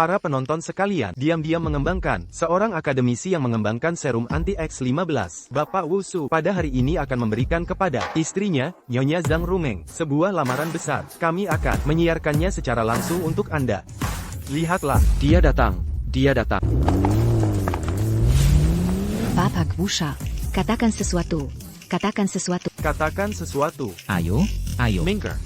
Para penonton sekalian, diam-diam mengembangkan. Seorang akademisi yang mengembangkan serum anti-X15, Bapak Wu Su, pada hari ini akan memberikan kepada istrinya, Nyonya Zhang Rumeng, sebuah lamaran besar. Kami akan menyiarkannya secara langsung untuk Anda. Lihatlah, Dia datang. Dia datang. Bapak Wusha, katakan sesuatu. Katakan sesuatu. katakan sesuatu. Ayo, ayo. Minker.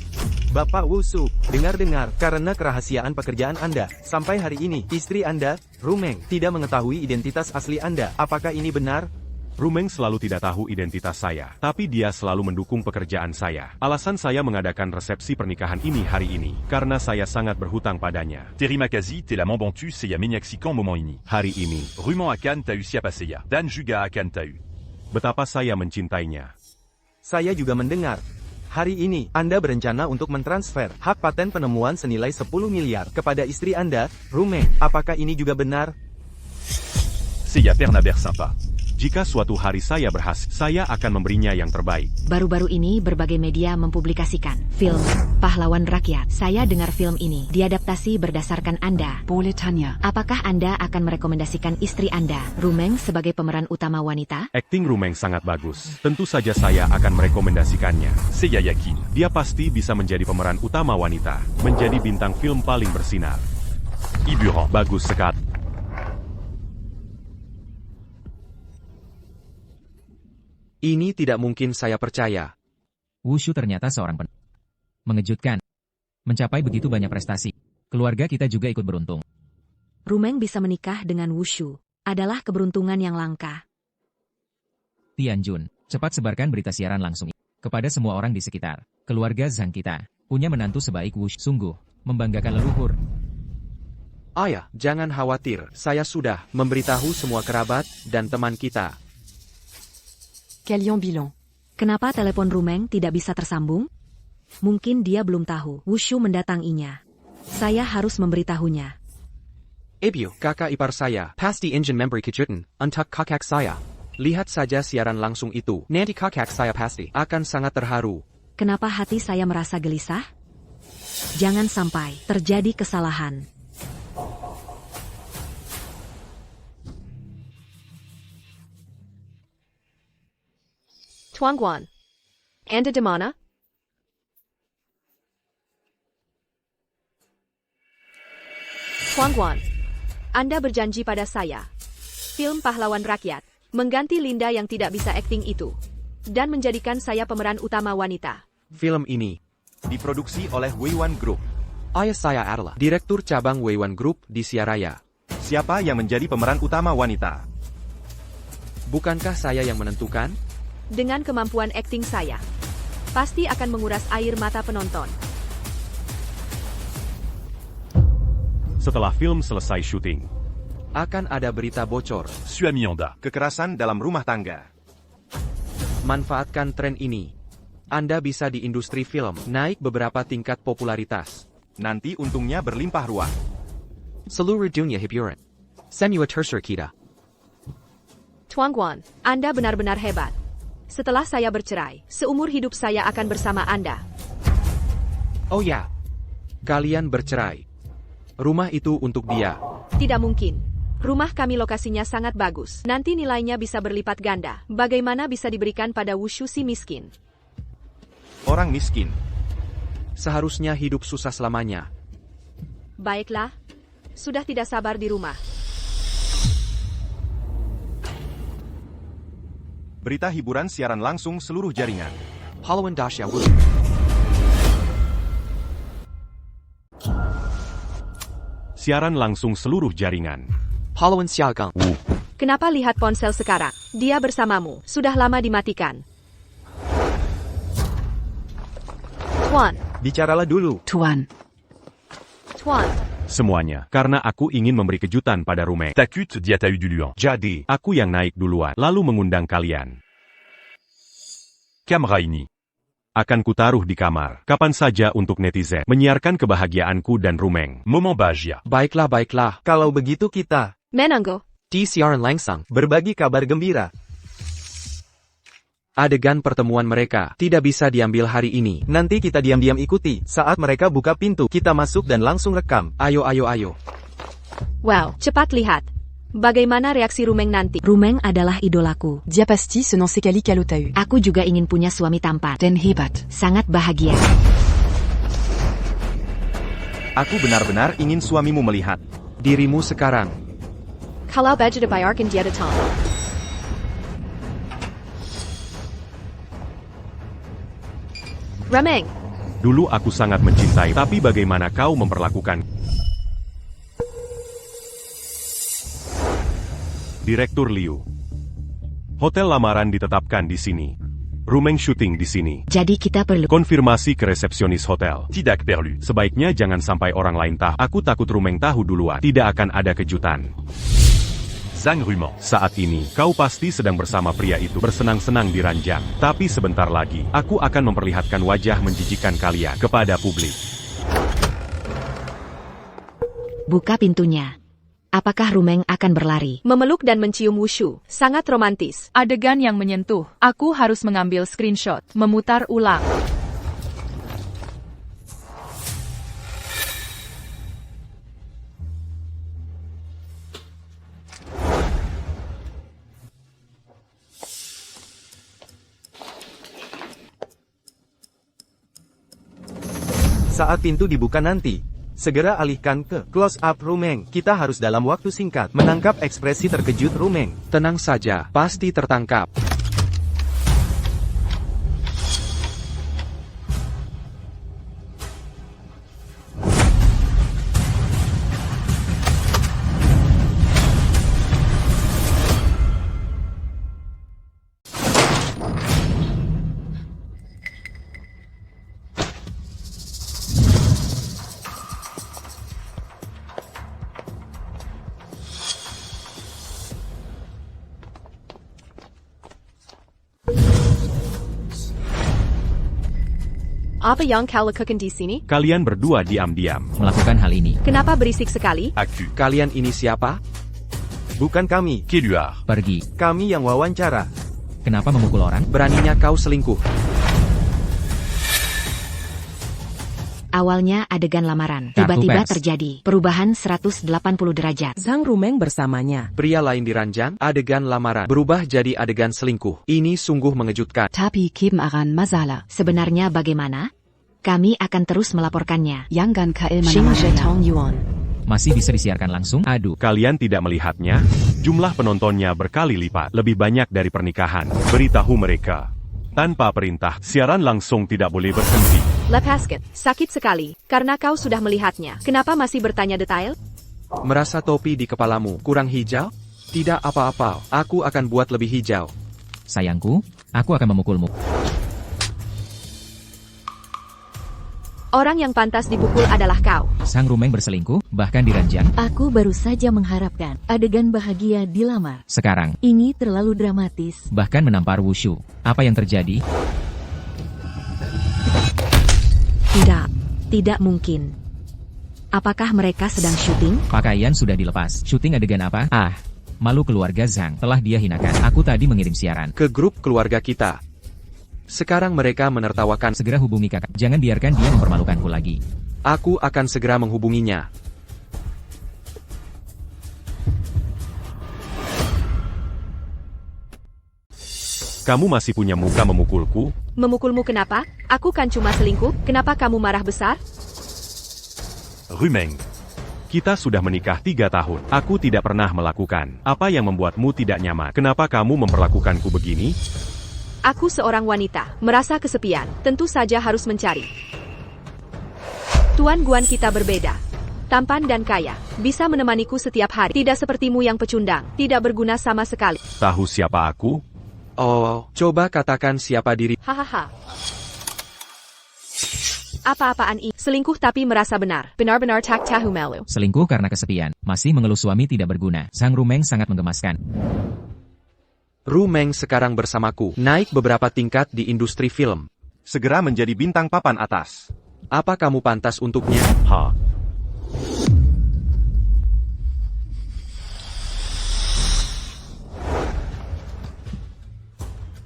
Bapak Wu Su, dengar-dengar, karena kerahasiaan pekerjaan Anda, sampai hari ini, istri Anda, Rumeng, tidak mengetahui identitas asli Anda. Apakah ini benar? Rumeng selalu tidak tahu identitas saya, tapi dia selalu mendukung pekerjaan saya. Alasan saya mengadakan resepsi pernikahan ini hari ini, karena saya sangat berhutang padanya. Terry Makazi, t'es la Mambantu, c'est ya Menyaksikan moment ini. Hari ini, Ruman akan t'as eu siapa saya. Dan juga akan t'as eu. betapa saya mencintainya. Saya juga mendengar. Hari ini, Anda berencana untuk mentransfer hak paten penemuan senilai 10 miliar kepada istri Anda, Rumeng. Apakah ini juga benar? C'est ya Pernaber sympa. Jika suatu hari saya berhasil, saya akan memberinya yang terbaik. Baru-baru ini berbagai media mempublikasikan film Pahlawan Rakyat. Saya dengar film ini diadaptasi berdasarkan Anda. Boleh tanya, Apakah Anda akan merekomendasikan istri Anda, Rumeng, sebagai pemeran utama wanita? Akting Rumeng sangat bagus. Tentu saja saya akan merekomendasikannya. C'est ya Yakin. Dia pasti bisa menjadi pemeran utama wanita, menjadi bintang film paling bersinar. Iburan. Bagus sekali. Ini tidak mungkin saya percaya. Wushu ternyata seorang mengejutkan. Mencapai begitu banyak prestasi. Keluarga kita juga ikut beruntung. Rumeng bisa menikah dengan Wushu. Adalah keberuntungan yang langka. Tianjun, cepat sebarkan berita siaran langsung kepada semua orang di sekitar. Keluarga Zhang kita punya menantu sebaik Wushu. Sungguh, membanggakan leluhur. Ayah, jangan khawatir. Saya sudah memberitahu semua kerabat dan teman kita. Kalian bilang, Kenapa telepon Rumeng tidak bisa tersambung? Mungkin dia belum tahu. Wushu mendatanginya. Saya harus memberitahunya. Ebio, kakak ipar saya, pasti ingin memberi kejutan untuk kakak saya. Lihat saja siaran langsung itu. Nanti kakak saya pasti akan sangat terharu. Kenapa hati saya merasa gelisah? Jangan sampai terjadi kesalahan. Tuan Guan. Anda di mana? Tuan Guan. Anda berjanji pada saya. Film Pahlawan Rakyat mengganti Linda yang tidak bisa akting itu. Dan menjadikan saya pemeran utama wanita. Film ini Diproduksi oleh Weiwan Group. ayah saya adalah Direktur Cabang Weiwan Group di Siaraya. Siapa yang menjadi pemeran utama wanita? Bukankah saya yang menentukan? Dengan kemampuan akting saya, pasti akan menguras air mata penonton. Setelah film selesai syuting, Akan ada berita bocor. Suami Anda. Kekerasan dalam rumah tangga. Manfaatkan tren ini. Anda bisa di industri film naik beberapa tingkat popularitas. Nanti untungnya berlimpah ruah. Seluruh dunia hiburan. Semua terser kita. Tuan Guan, Anda benar-benar hebat. Setelah saya bercerai, seumur hidup saya akan bersama Anda. Oh ya, kalian bercerai. Rumah itu untuk dia. Tidak mungkin. Rumah kami lokasinya sangat bagus. Nanti nilainya bisa berlipat ganda. Bagaimana bisa diberikan pada Wushu si miskin? Orang miskin. Seharusnya hidup susah selamanya. Baiklah. Sudah tidak sabar di rumah. Berita hiburan siaran langsung seluruh jaringan. Pahlawan Dasya Wu. siaran langsung seluruh jaringan. Pahlawan Xiaogang. Kenapa lihat ponsel sekarang? Dia bersamamu. Sudah lama dimatikan. Tuan. Bicaralah dulu. Tuan. Tuan. Semuanya, karena aku ingin memberi kejutan pada Rumeng. Takut dia tahu duluan. Jadi, aku yang naik duluan, lalu mengundang kalian. Kamera ini. Akan kutaruh di kamar, kapan saja untuk netizen, menyiarkan kebahagiaanku dan Rumeng. Moment bahagia. Baiklah, baiklah. Kalau begitu kita Menanggo. Di siaran langsung, berbagi kabar gembira. adegan pertemuan mereka tidak bisa diambil hari ini. Nanti kita diam-diam ikuti. Saat mereka buka pintu, kita masuk dan langsung rekam. Ayo, ayo, ayo. Wow, cepat lihat. Bagaimana reaksi Rumeng nanti? Rumeng adalah idolaku. Diapasti selon sekali kalau tahu. Aku juga ingin punya suami tampan. Den hebat. Sangat bahagia. Aku benar-benar ingin suamimu melihat Dirimu sekarang. Kalau baju dibayarkan dia datang. Rumeng, Dulu aku sangat mencintai, tapi bagaimana kau memperlakukan? Direktur Liu. Hotel lamaran ditetapkan di sini. Rumeng syuting di sini. Jadi kita perlu... Konfirmasi ke resepsionis hotel. Tidak perlu. Sebaiknya jangan sampai orang lain tahu. Aku takut Rumeng tahu duluan. Tidak akan ada kejutan. Zhang Rumeng. Saat ini, kau pasti sedang bersama pria itu bersenang-senang di ranjang. Tapi sebentar lagi, aku akan memperlihatkan wajah menjijikan kalian kepada publik. Buka pintunya. Apakah Rumeng akan berlari? memeluk dan mencium Wushu. Sangat romantis. Adegan yang menyentuh. Aku harus mengambil screenshot. Memutar ulang. saat pintu dibuka nanti. Segera alihkan ke close up Rumeng. Kita harus dalam waktu singkat menangkap ekspresi terkejut Rumeng. Tenang saja, pasti tertangkap. Apa yang kau lakukan di sini? Kalian berdua diam-diam. Melakukan hal ini. Kenapa berisik sekali? Accu. Kalian ini siapa? Bukan kami. Keluar. Pergi. Kami yang wawancara. Kenapa memukul orang? Beraninya kau selingkuh. Awalnya adegan lamaran. Kartu Tiba-tiba pers. terjadi perubahan 180 derajat. Zhang Rumeng bersamanya. Pria lain diranjang, adegan lamaran berubah jadi adegan selingkuh. Ini sungguh mengejutkan. Tapi geben akan masalah. Sebenarnya bagaimana? Kami akan terus melaporkannya. Yang KL Xing mana Zhetong Yuan. Masih bisa disiarkan langsung? Aduh. Kalian tidak melihatnya? Jumlah penontonnya berkali lipat. Lebih banyak dari pernikahan. Beritahu mereka. Tanpa perintah, siaran langsung tidak boleh berhenti. Lepaskan. Sakit sekali. Karena kau sudah melihatnya. Kenapa masih bertanya detail? Merasa topi di kepalamu kurang hijau? Tidak apa-apa, aku akan buat lebih hijau. Sayangku, aku akan memukulmu. Orang yang pantas dipukul adalah kau. Sang Rumeng berselingkuh, bahkan diranjang. Aku baru saja mengharapkan adegan bahagia dilamar. Sekarang, Ini terlalu dramatis. bahkan menampar Wushu. Apa yang terjadi? Tidak mungkin. Apakah mereka sedang syuting? Pakaian sudah dilepas. Syuting adegan apa? Ah, malu keluarga Zhang. Telah dia hinakan. Aku tadi mengirim siaran. Ke grup keluarga kita. Sekarang mereka menertawakan. Segera hubungi kakak. Jangan biarkan dia mempermalukanku lagi. Aku akan segera menghubunginya. Kamu masih punya muka memukulku? Memukulmu kenapa? Aku kan cuma selingkuh. Kenapa kamu marah besar? Rumeng. Kita sudah menikah 3 tahun. Aku tidak pernah melakukan. Apa yang membuatmu tidak nyaman? Kenapa kamu memperlakukanku begini? Aku seorang wanita. Merasa kesepian. Tentu saja harus mencari. Tuan Guan kita berbeda. Tampan dan kaya. Bisa menemaniku setiap hari. Tidak sepertimu yang pecundang. Tidak berguna sama sekali. Tahu siapa aku? Oh, coba katakan siapa diri. Hahaha. Apa-apaan ini? Selingkuh tapi merasa benar. Benar-benar tak tahu malu. Selingkuh karena kesepian. Masih mengeluh suami tidak berguna. Sang Rumeng sangat menggemaskan. Rumeng sekarang bersamaku. Naik beberapa tingkat di industri film. Segera menjadi bintang papan atas. Apa kamu pantas untuknya? Ha.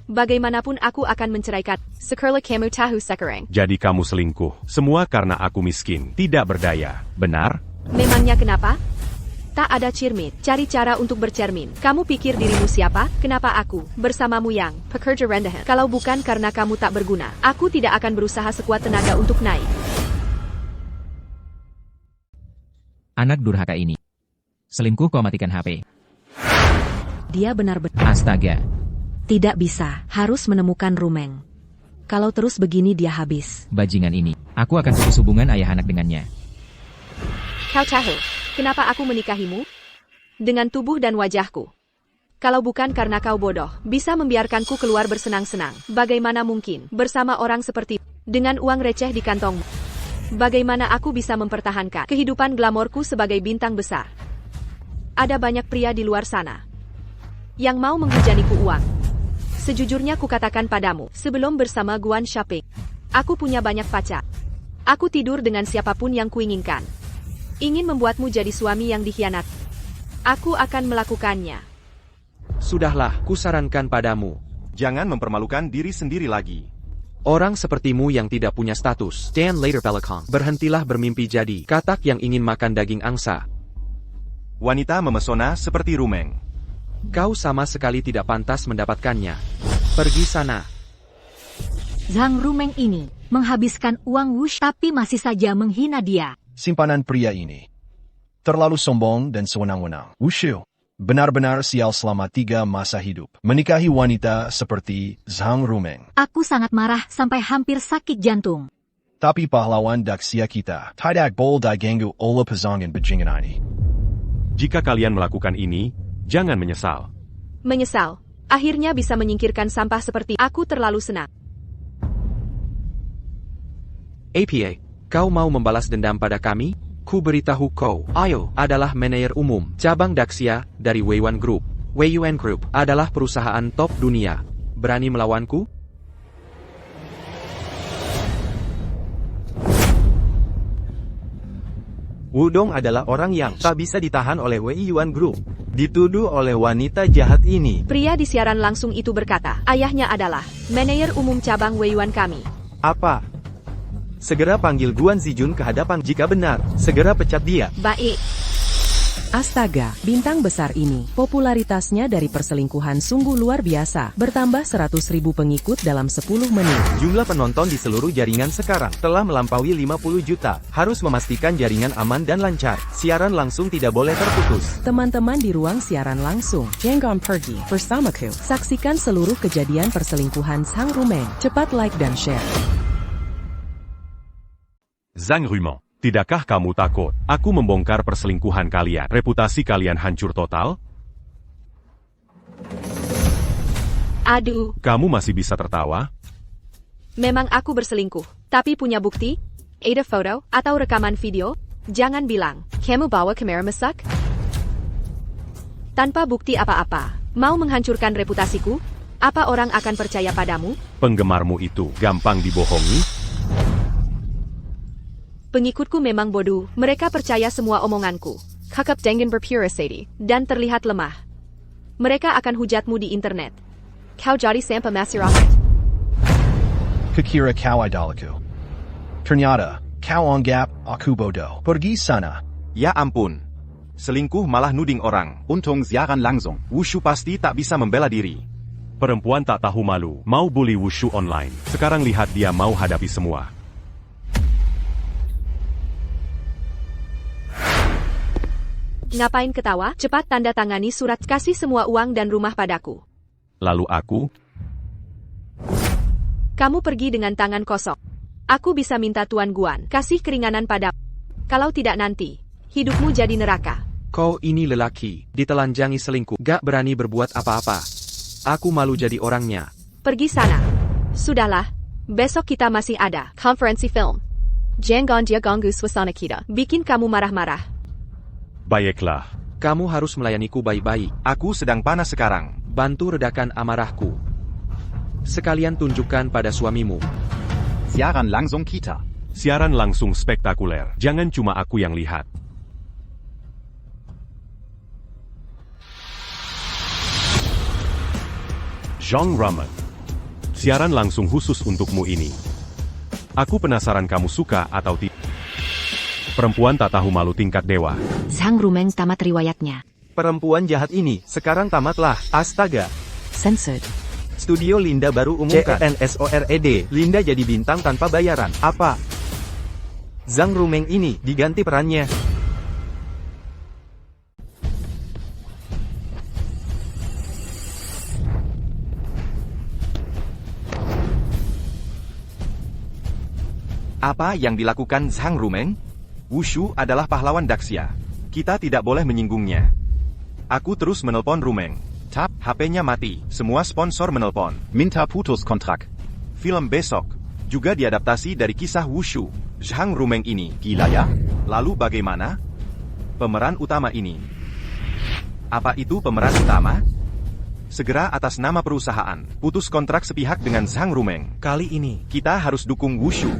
Bagaimanapun aku akan menceraikan. Sekarang kamu tahu sekarang. Jadi kamu selingkuh. Semua karena aku miskin, tidak berdaya. Benar? Memangnya kenapa? Tak ada cermin. Cari cara untuk bercermin. Kamu pikir dirimu siapa? Kenapa aku bersamamu yang pekerja rendahan? Kalau bukan karena kamu tak berguna, aku tidak akan berusaha sekuat tenaga untuk naik. Anak durhaka ini. Selingkuh, kau matikan HP. Dia benar-benar Astaga. tidak bisa. Harus menemukan Rumeng. Kalau terus begini dia habis. Bajingan ini. Aku akan putus hubungan ayah anak dengannya. Kau tahu kenapa aku menikahimu? Dengan tubuh dan wajahku. Kalau bukan karena kau bodoh, bisa membiarkanku keluar bersenang-senang. Bagaimana mungkin bersama orang seperti dengan uang receh di kantongmu? Bagaimana aku bisa mempertahankan kehidupan glamorku sebagai bintang besar? Ada banyak pria di luar sana yang mau menghujaniku uang. Sejujurnya kukatakan padamu, sebelum bersama Guan Shopping, aku punya banyak pacar. Aku tidur dengan siapapun yang kuinginkan. Ingin membuatmu jadi suami yang dikhianat. Aku akan melakukannya. Sudahlah, kusarankan padamu. Jangan mempermalukan diri sendiri lagi. Orang sepertimu yang tidak punya status, Dan later Belakang, berhentilah bermimpi jadi katak yang ingin makan daging angsa. Wanita memesona seperti Rumeng. Kau sama sekali tidak pantas mendapatkannya. Pergi sana. Zhang Rumeng ini menghabiskan uang Wush tapi masih saja menghina dia. Simpanan pria ini terlalu sombong dan sewenang-wenang. Wushu benar-benar sial selama 3 masa hidup. Menikahi wanita seperti Zhang Rumeng. Aku sangat marah sampai hampir sakit jantung. Tapi pahlawan daksia kita tidak boleh diganggu oleh pasangan bajingan ini. Jika kalian melakukan ini, jangan menyesal. Menyesal. Akhirnya bisa menyingkirkan sampah seperti aku terlalu senang. APA, kau mau membalas dendam pada kami? Ku beritahu kau, Ayo adalah manajer umum cabang Daxia dari Weiyuan Group. Weiyuan Group adalah perusahaan top dunia. Berani melawanku? Wudong adalah orang yang tak bisa ditahan oleh Weiyuan Group. Dituduh oleh wanita jahat ini. Pria di siaran langsung itu berkata, ayahnya adalah manajer umum cabang Weiyuan kami. Apa? Segera panggil Guan Zijun ke hadapan. Jika benar, segera pecat dia. Baik. Astaga, bintang besar ini, popularitasnya dari perselingkuhan sungguh luar biasa, bertambah 100.000 pengikut dalam 10 menit. Jumlah penonton di seluruh jaringan sekarang telah melampaui 50 juta. Harus memastikan jaringan aman dan lancar. Siaran langsung tidak boleh terputus. Teman-teman di ruang siaran langsung, jangan pergi bersamaku. Saksikan seluruh kejadian perselingkuhan Zhang Rumeng. Cepat like dan share. Zhang Rumeng, tidakkah kamu takut aku membongkar perselingkuhan kalian? Reputasi kalian hancur total? Aduh. Kamu masih bisa tertawa? Memang aku berselingkuh, tapi punya bukti? Ada foto atau rekaman video? Jangan bilang, kamu bawa kamera masak? Tanpa bukti apa-apa, mau menghancurkan reputasiku? Apa orang akan percaya padamu? Penggemarmu itu gampang dibohongi? Pengikutku memang bodoh, mereka percaya semua omonganku. Kakap dengan berpurasadi, dan terlihat lemah. Mereka akan hujatmu di internet. Kau jadi sampah masyarakat. Kukira kau idolaku. Ternyata, kau anggap aku bodoh. Pergi sana. Ya ampun. Selingkuh malah nuding orang. Untung siaran langsung. Wushu pasti tak bisa membela diri. Perempuan tak tahu malu, mau bully Wushu online. Sekarang lihat dia mau hadapi semua. Ngapain ketawa? Cepat tanda tangani surat, kasih semua uang dan rumah padaku. Lalu aku? Kamu pergi dengan tangan kosong. Aku bisa minta Tuan Guan, kasih keringanan padamu. Kalau tidak nanti, hidupmu jadi neraka. Kau ini lelaki, ditelanjangi selingkuh, gak berani berbuat apa-apa. Aku malu jadi orangnya. Pergi sana. Sudahlah, besok kita masih ada konferensi film. Jangan dia ganggu suasana kita, bikin kamu marah-marah. Baiklah. Kamu harus melayaniku baik-baik. Aku sedang panas sekarang. Bantu redakan amarahku. Sekalian tunjukkan pada suamimu. Siaran langsung kita. Siaran langsung spektakuler. Jangan cuma aku yang lihat. Zhang Rumeng. Siaran langsung khusus untukmu ini. Aku penasaran kamu suka atau tidak. Perempuan tak tahu malu tingkat dewa. Zhang Rumeng tamat riwayatnya. Perempuan jahat ini, sekarang tamatlah. Astaga. Censored. Studio Linda baru umumkan. CNSORED, Linda jadi bintang tanpa bayaran. Apa? Zhang Rumeng ini, diganti perannya. Apa yang dilakukan Zhang Rumeng? Wushu adalah pahlawan Daxia. Kita tidak boleh menyinggungnya. Aku terus menelpon Rumeng. Tap, HP-nya mati. Semua sponsor menelpon. Minta putus kontrak. Film besok juga diadaptasi dari kisah Wushu. Zhang Rumeng ini gila ya? Lalu bagaimana? Pemeran utama ini. Apa itu pemeran utama? Segera atas nama perusahaan, putus kontrak sepihak dengan Zhang Rumeng. Kali ini, kita harus dukung Wushu.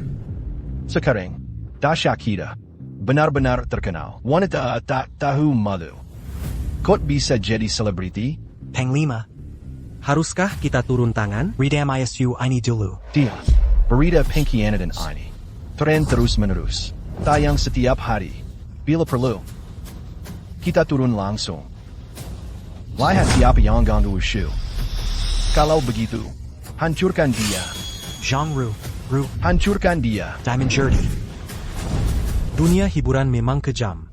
Sekarang, Dasha kita benar-benar terkenal. Wanita tak tahu malu. Kot bisa jadi selebriti? Panglima, haruskah kita turun tangan? Redam ISU ini dulu. Dia, berita Pinky dan ini. Tren terus-menerus. Tayang setiap hari. Bila perlu, kita turun langsung. Lihat siapa yang ganggu Wushu. Kalau begitu, hancurkan dia. Zhang Ru. Hancurkan dia. Diamond Journey. Dunia hiburan memang kejam.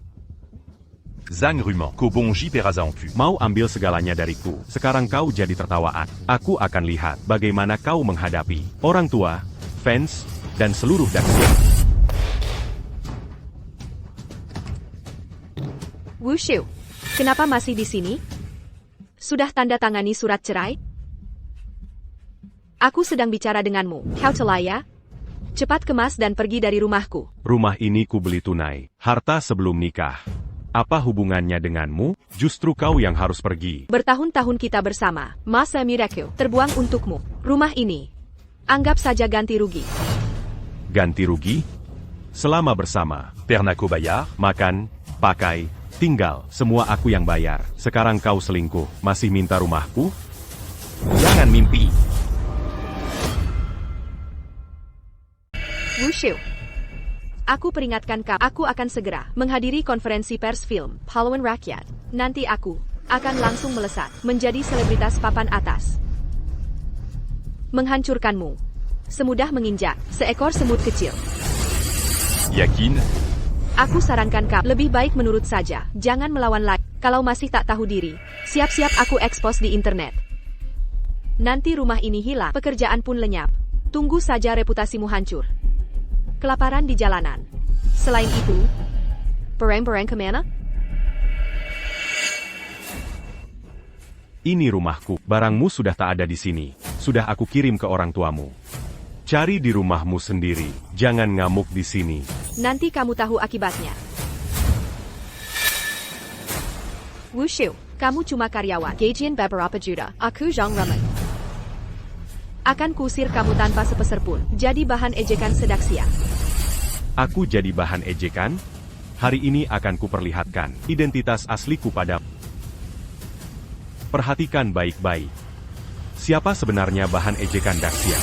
Zhang Rumeng, Kobongji Perazangpu. Mau ambil segalanya dariku. Sekarang kau jadi tertawaan. Aku akan lihat bagaimana kau menghadapi orang tua, fans, dan seluruh Daxia. Wushu, kenapa masih di sini? Sudah tanda tangani surat cerai? Aku sedang bicara denganmu, Kautalaya. Cepat kemas dan pergi dari rumahku. Rumah ini ku beli tunai. Harta sebelum nikah. Apa hubungannya denganmu? Justru kau yang harus pergi. Bertahun-tahun kita bersama, masa miracle terbuang untukmu. Rumah ini, anggap saja ganti rugi. Ganti rugi? Selama bersama, pernah ku bayar, makan, pakai, tinggal, semua aku yang bayar. Sekarang kau selingkuh, masih minta rumahku? Jangan mimpi. Wushu, aku peringatkan kau, aku akan segera menghadiri konferensi pers film Pahlawan Rakyat. Nanti aku akan langsung melesat menjadi selebritas papan atas. Menghancurkanmu, semudah menginjak seekor semut kecil. Yakin? Aku sarankan kau, lebih baik menurut saja, jangan melawan lagi. Kalau masih tak tahu diri, siap-siap aku ekspos di internet. Nanti rumah ini hilang, pekerjaan pun lenyap. Tunggu saja reputasimu hancur. Kelaparan di jalanan. Selain itu, barang-barang kemana? Ini rumahku, barangmu sudah tak ada di sini. Sudah aku kirim ke orang tuamu. Cari di rumahmu sendiri, jangan ngamuk di sini. Nanti kamu tahu akibatnya. Wushu, kamu cuma karyawan. Gajian beberapa juta. Aku Zhang Rumeng. Akan kusir kamu tanpa sepeser pun. Jadi bahan ejekan Daxia. Aku jadi bahan ejekan? Hari ini akan kuperlihatkan identitas asliku pada. Perhatikan baik-baik. Siapa sebenarnya bahan ejekan Daxia?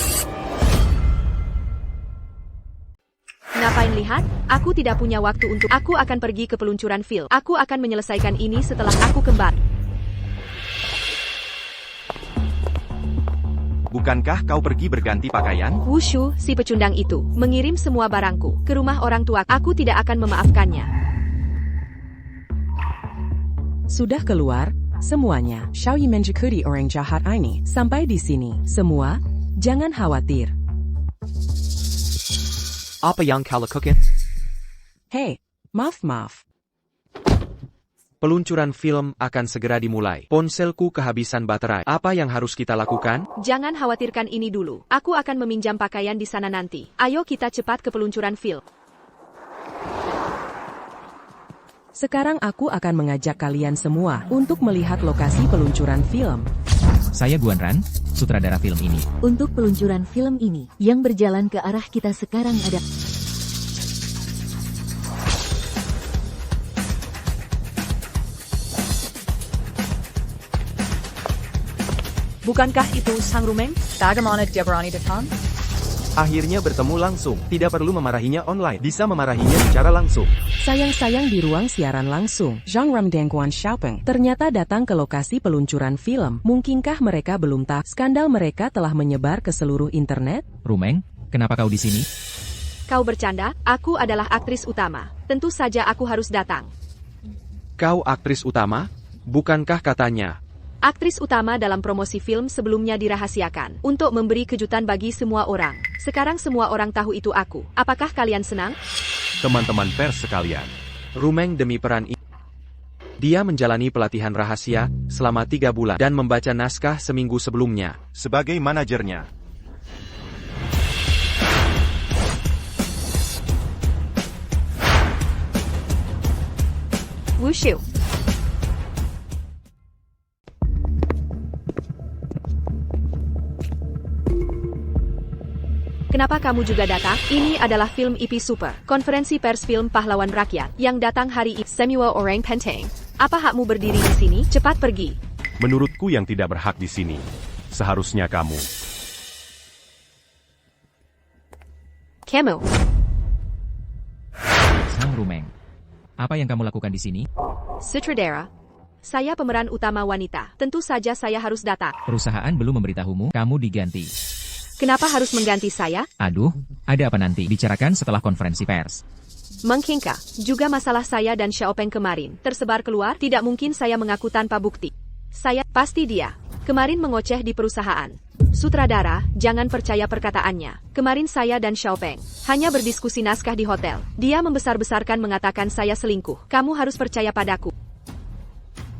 Ngapain lihat? Aku tidak punya waktu untuk. Aku akan pergi ke peluncuran film. Aku akan menyelesaikan ini setelah aku kembali. Bukankah kau pergi berganti pakaian? Wushu, si pecundang itu, mengirim semua barangku ke rumah orang tua. Aku tidak akan memaafkannya. Sudah keluar, semuanya. Xiaoyi menjekuri orang jahat ini. Sampai di sini, semua, jangan khawatir. Apa yang kau lakukan? Hei, maaf. Peluncuran film akan segera dimulai. Ponselku kehabisan baterai. Apa yang harus kita lakukan? Jangan khawatirkan ini dulu. Aku akan meminjam pakaian di sana nanti. Ayo kita cepat ke peluncuran film. Sekarang aku akan mengajak kalian semua untuk melihat lokasi peluncuran film. Saya Guan Ran, sutradara film ini. Untuk peluncuran film ini, yang berjalan ke arah kita sekarang ada... Bukankah itu Zhang Rumeng? Bagaimana dia berani datang? Akhirnya bertemu langsung, tidak perlu memarahinya online, bisa memarahinya secara langsung. Sayang-sayang di ruang siaran langsung, Zhang Ramdangguan Xiaopeng ternyata datang ke lokasi peluncuran film. Mungkinkah mereka belum tahu skandal mereka telah menyebar ke seluruh internet? Rumeng, kenapa kau di sini? Kau bercanda, aku adalah aktris utama. Tentu saja aku harus datang. Kau aktris utama? Bukankah katanya? Aktris utama dalam promosi film sebelumnya dirahasiakan untuk memberi kejutan bagi semua orang. Sekarang semua orang tahu itu aku. Apakah kalian senang? Teman-teman pers sekalian, Rumeng demi peran ini. Dia menjalani pelatihan rahasia selama 3 bulan dan membaca naskah seminggu sebelumnya. Sebagai manajernya, Wushu. Kenapa kamu juga datang? Ini adalah film IP Super, konferensi pers film pahlawan rakyat, yang datang hari ini. Samuel Orang Penteng. Apa hakmu berdiri di sini? Cepat pergi. menurutku yang tidak berhak di sini. Seharusnya kamu. Kamu. Zhang Rumeng. Apa yang kamu lakukan di sini? Sutradara. Saya pemeran utama wanita. Tentu saja saya harus datang. Perusahaan belum memberitahumu, kamu diganti. Kenapa harus mengganti saya? Aduh, ada apa nanti? Bicarakan setelah konferensi pers. Mengkingka, juga masalah saya dan Xiaopeng kemarin. Tersebar keluar, tidak mungkin saya mengaku tanpa bukti. Saya, pasti dia. Kemarin mengoceh di perusahaan. Sutradara, jangan percaya perkataannya. Kemarin saya dan Xiaopeng hanya berdiskusi naskah di hotel. Dia membesar-besarkan mengatakan saya selingkuh. Kamu harus percaya padaku.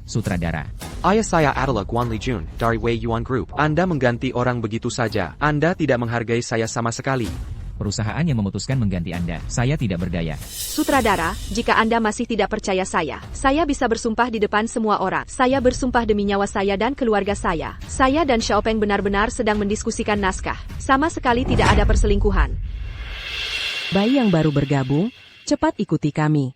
Sutradara. Ayah saya adalah Guan Lijun, dari Wei Yuan Group. Anda mengganti orang begitu saja. Anda tidak menghargai saya sama sekali. Perusahaan yang memutuskan mengganti Anda. Saya tidak berdaya. Sutradara, jika Anda masih tidak percaya saya bisa bersumpah di depan semua orang. Saya bersumpah demi nyawa saya dan keluarga saya. Saya dan Xiaopeng benar-benar sedang mendiskusikan naskah. Sama sekali tidak ada perselingkuhan. Bayi yang baru bergabung, cepat ikuti kami.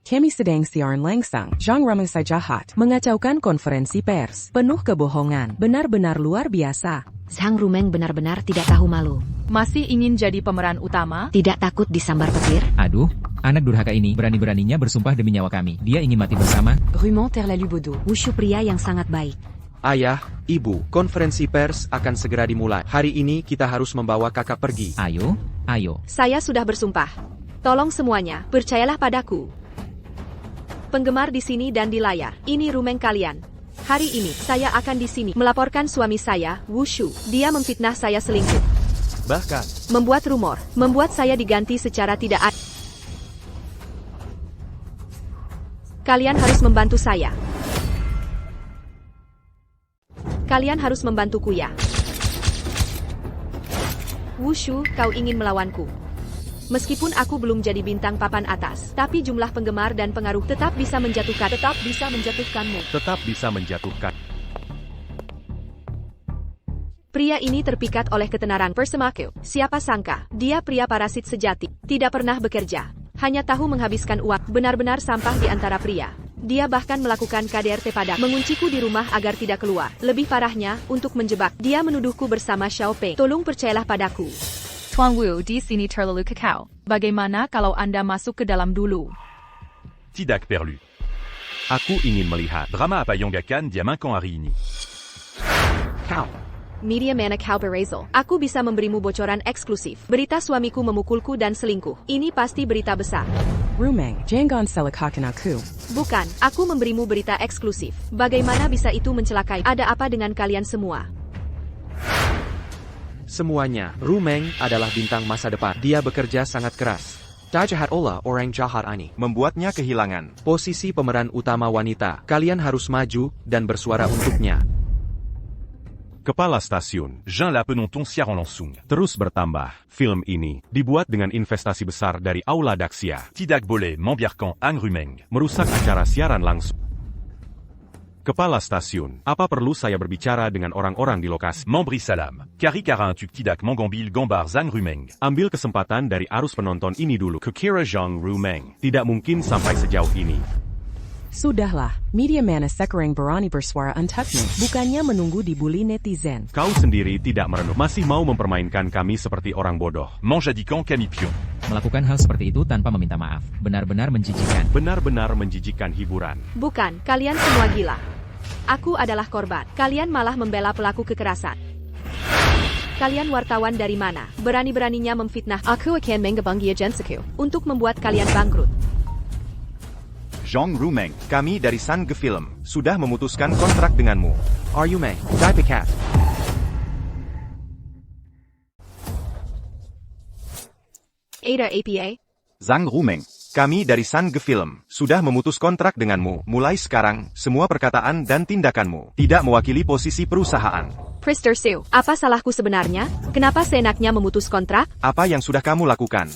Kami sedang siaran langsung. Zhang Rumeng jahat mengacaukan konferensi pers. Penuh kebohongan. Benar-benar luar biasa. Zhang Rumeng benar-benar tidak tahu malu. Masih ingin jadi pemeran utama? Tidak takut disambar petir? Aduh, anak durhaka ini berani-beraninya bersumpah demi nyawa kami. Dia ingin mati bersama. Rumeng terlalu bodoh. Wushu pria yang sangat baik. Ayah, ibu, konferensi pers akan segera dimulai. Hari ini kita harus membawa kakak pergi. Ayo, ayo. Saya sudah bersumpah. Tolong semuanya, percayalah padaku. Penggemar di sini dan di layar, ini Rumeng kalian. Hari ini, saya akan di sini melaporkan suami saya, Wushu. Dia memfitnah saya selingkuh. Bahkan, membuat rumor, membuat saya diganti secara tidak adil. Kalian harus membantu saya. Kalian harus membantuku ya. Wushu, kau ingin melawanku. Meskipun aku belum jadi bintang papan atas, tapi jumlah penggemar dan pengaruh tetap bisa menjatuhkanmu. Tetap bisa menjatuhkan. Pria ini terpikat oleh ketenaran persemaku. Siapa sangka, dia pria parasit sejati. Tidak pernah bekerja. Hanya tahu menghabiskan uang. Benar-benar sampah di antara pria. Dia bahkan melakukan KDRT pada mengunciku di rumah agar tidak keluar. Lebih parahnya, untuk menjebak, dia menuduhku bersama Xiaopeng. Tolong percayalah padaku. Tuan Wu di sini terlalu kekal. Bagaimana kalau Anda masuk ke dalam dulu? Tidak perlu. Aku ingin melihat drama apa yang akan diamakan hari ini. Kau. Media Mana Kau Berezel. Aku bisa memberimu bocoran eksklusif. Berita suamiku memukulku dan selingkuh. Ini pasti berita besar. Rumeng, jangan salahkan aku. Bukan, aku memberimu berita eksklusif. Bagaimana bisa itu mencelakai? Ada apa dengan kalian semua? Semuanya, Rumeng adalah bintang masa depan. Dia bekerja sangat keras. Jahat olah orang jahat ini. Membuatnya kehilangan posisi pemeran utama wanita. Kalian harus maju dan bersuara untuknya. Kepala stasiun, Jean La Penonton siaran langsung. Terus bertambah. Film ini dibuat dengan investasi besar dari Aula Daxia. Tidak boleh membiarkan Zhang Rumeng merusak acara siaran langsung. Kepala stasiun, apa perlu saya berbicara dengan orang-orang di lokasi? Memberi salam. Kari Karan Tuk Tidak Mengambil Gambar Zhang Rumeng. Ambil kesempatan dari arus penonton ini dulu. Kukira Zhang Rumeng. Tidak mungkin sampai sejauh ini. Sudahlah, media mana sekarang berani bersuara untukmu, bukannya menunggu dibully netizen. Kau sendiri tidak merenung, masih mau mempermainkan kami seperti orang bodoh. Manjadikan Camipion. Melakukan hal seperti itu tanpa meminta maaf, benar-benar menjijikan. Benar-benar menjijikan hiburan. Bukan, kalian semua gila. Aku adalah korban. Kalian malah membela pelaku kekerasan. Kalian wartawan dari mana? Berani-beraninya memfitnah. Aku akan menggabungi agensiku untuk membuat kalian bangkrut. Zhang Rumeng, kami dari Sun Ge Film sudah memutuskan kontrak denganmu. Are you Mei? Dai Picat. Ada APA. Zhang Rumeng, kami dari Sun Ge Film sudah memutus kontrak denganmu. Mulai sekarang, semua perkataan dan tindakanmu tidak mewakili posisi perusahaan. Mr. Su, apa salahku sebenarnya? Kenapa seenaknya memutus kontrak? Apa yang sudah kamu lakukan?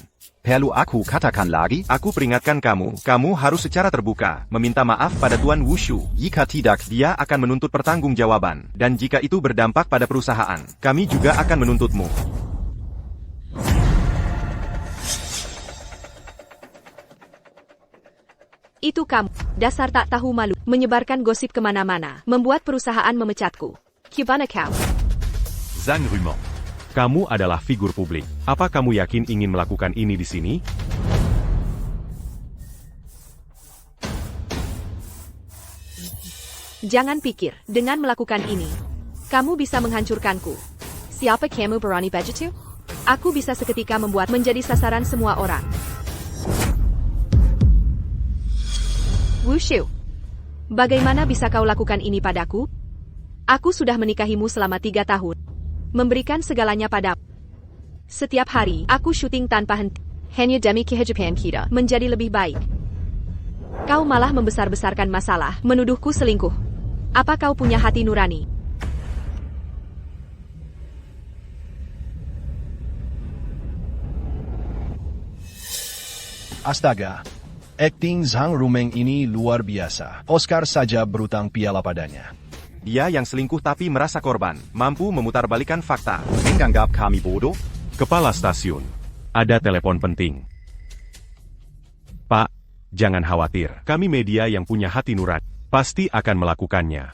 Perlu aku katakan lagi? Aku peringatkan kamu harus secara terbuka meminta maaf pada Tuan Wushu. Jika tidak, dia akan menuntut pertanggungjawaban. Dan jika itu berdampak pada perusahaan, kami juga akan menuntutmu. Itu kamu, dasar tak tahu malu, menyebarkan gosip kemana-mana, membuat perusahaan memecatku. Gimana kau? Zhang Rumeng, kamu adalah figur publik. Apa kamu yakin ingin melakukan ini di sini? Jangan pikir, dengan melakukan ini, kamu bisa menghancurkanku. Siapa kamu berani begitu? Aku bisa seketika membuat menjadi sasaran semua orang. Wushu, bagaimana bisa kau lakukan ini padaku? Aku sudah menikahimu selama 3 tahun. Memberikan segalanya padamu. Setiap hari, aku syuting tanpa henti. Hanya demi kehidupan kita menjadi lebih baik. Kau malah membesar-besarkan masalah, menuduhku selingkuh. Apa kau punya hati nurani? Astaga, akting Zhang Rumeng ini luar biasa. Oscar saja berutang piala padanya. Dia yang selingkuh tapi merasa korban, mampu memutarbalikkan fakta. menganggap kami bodoh? Kepala stasiun, ada telepon penting. Pak, jangan khawatir, kami media yang punya hati nurani, pasti akan melakukannya.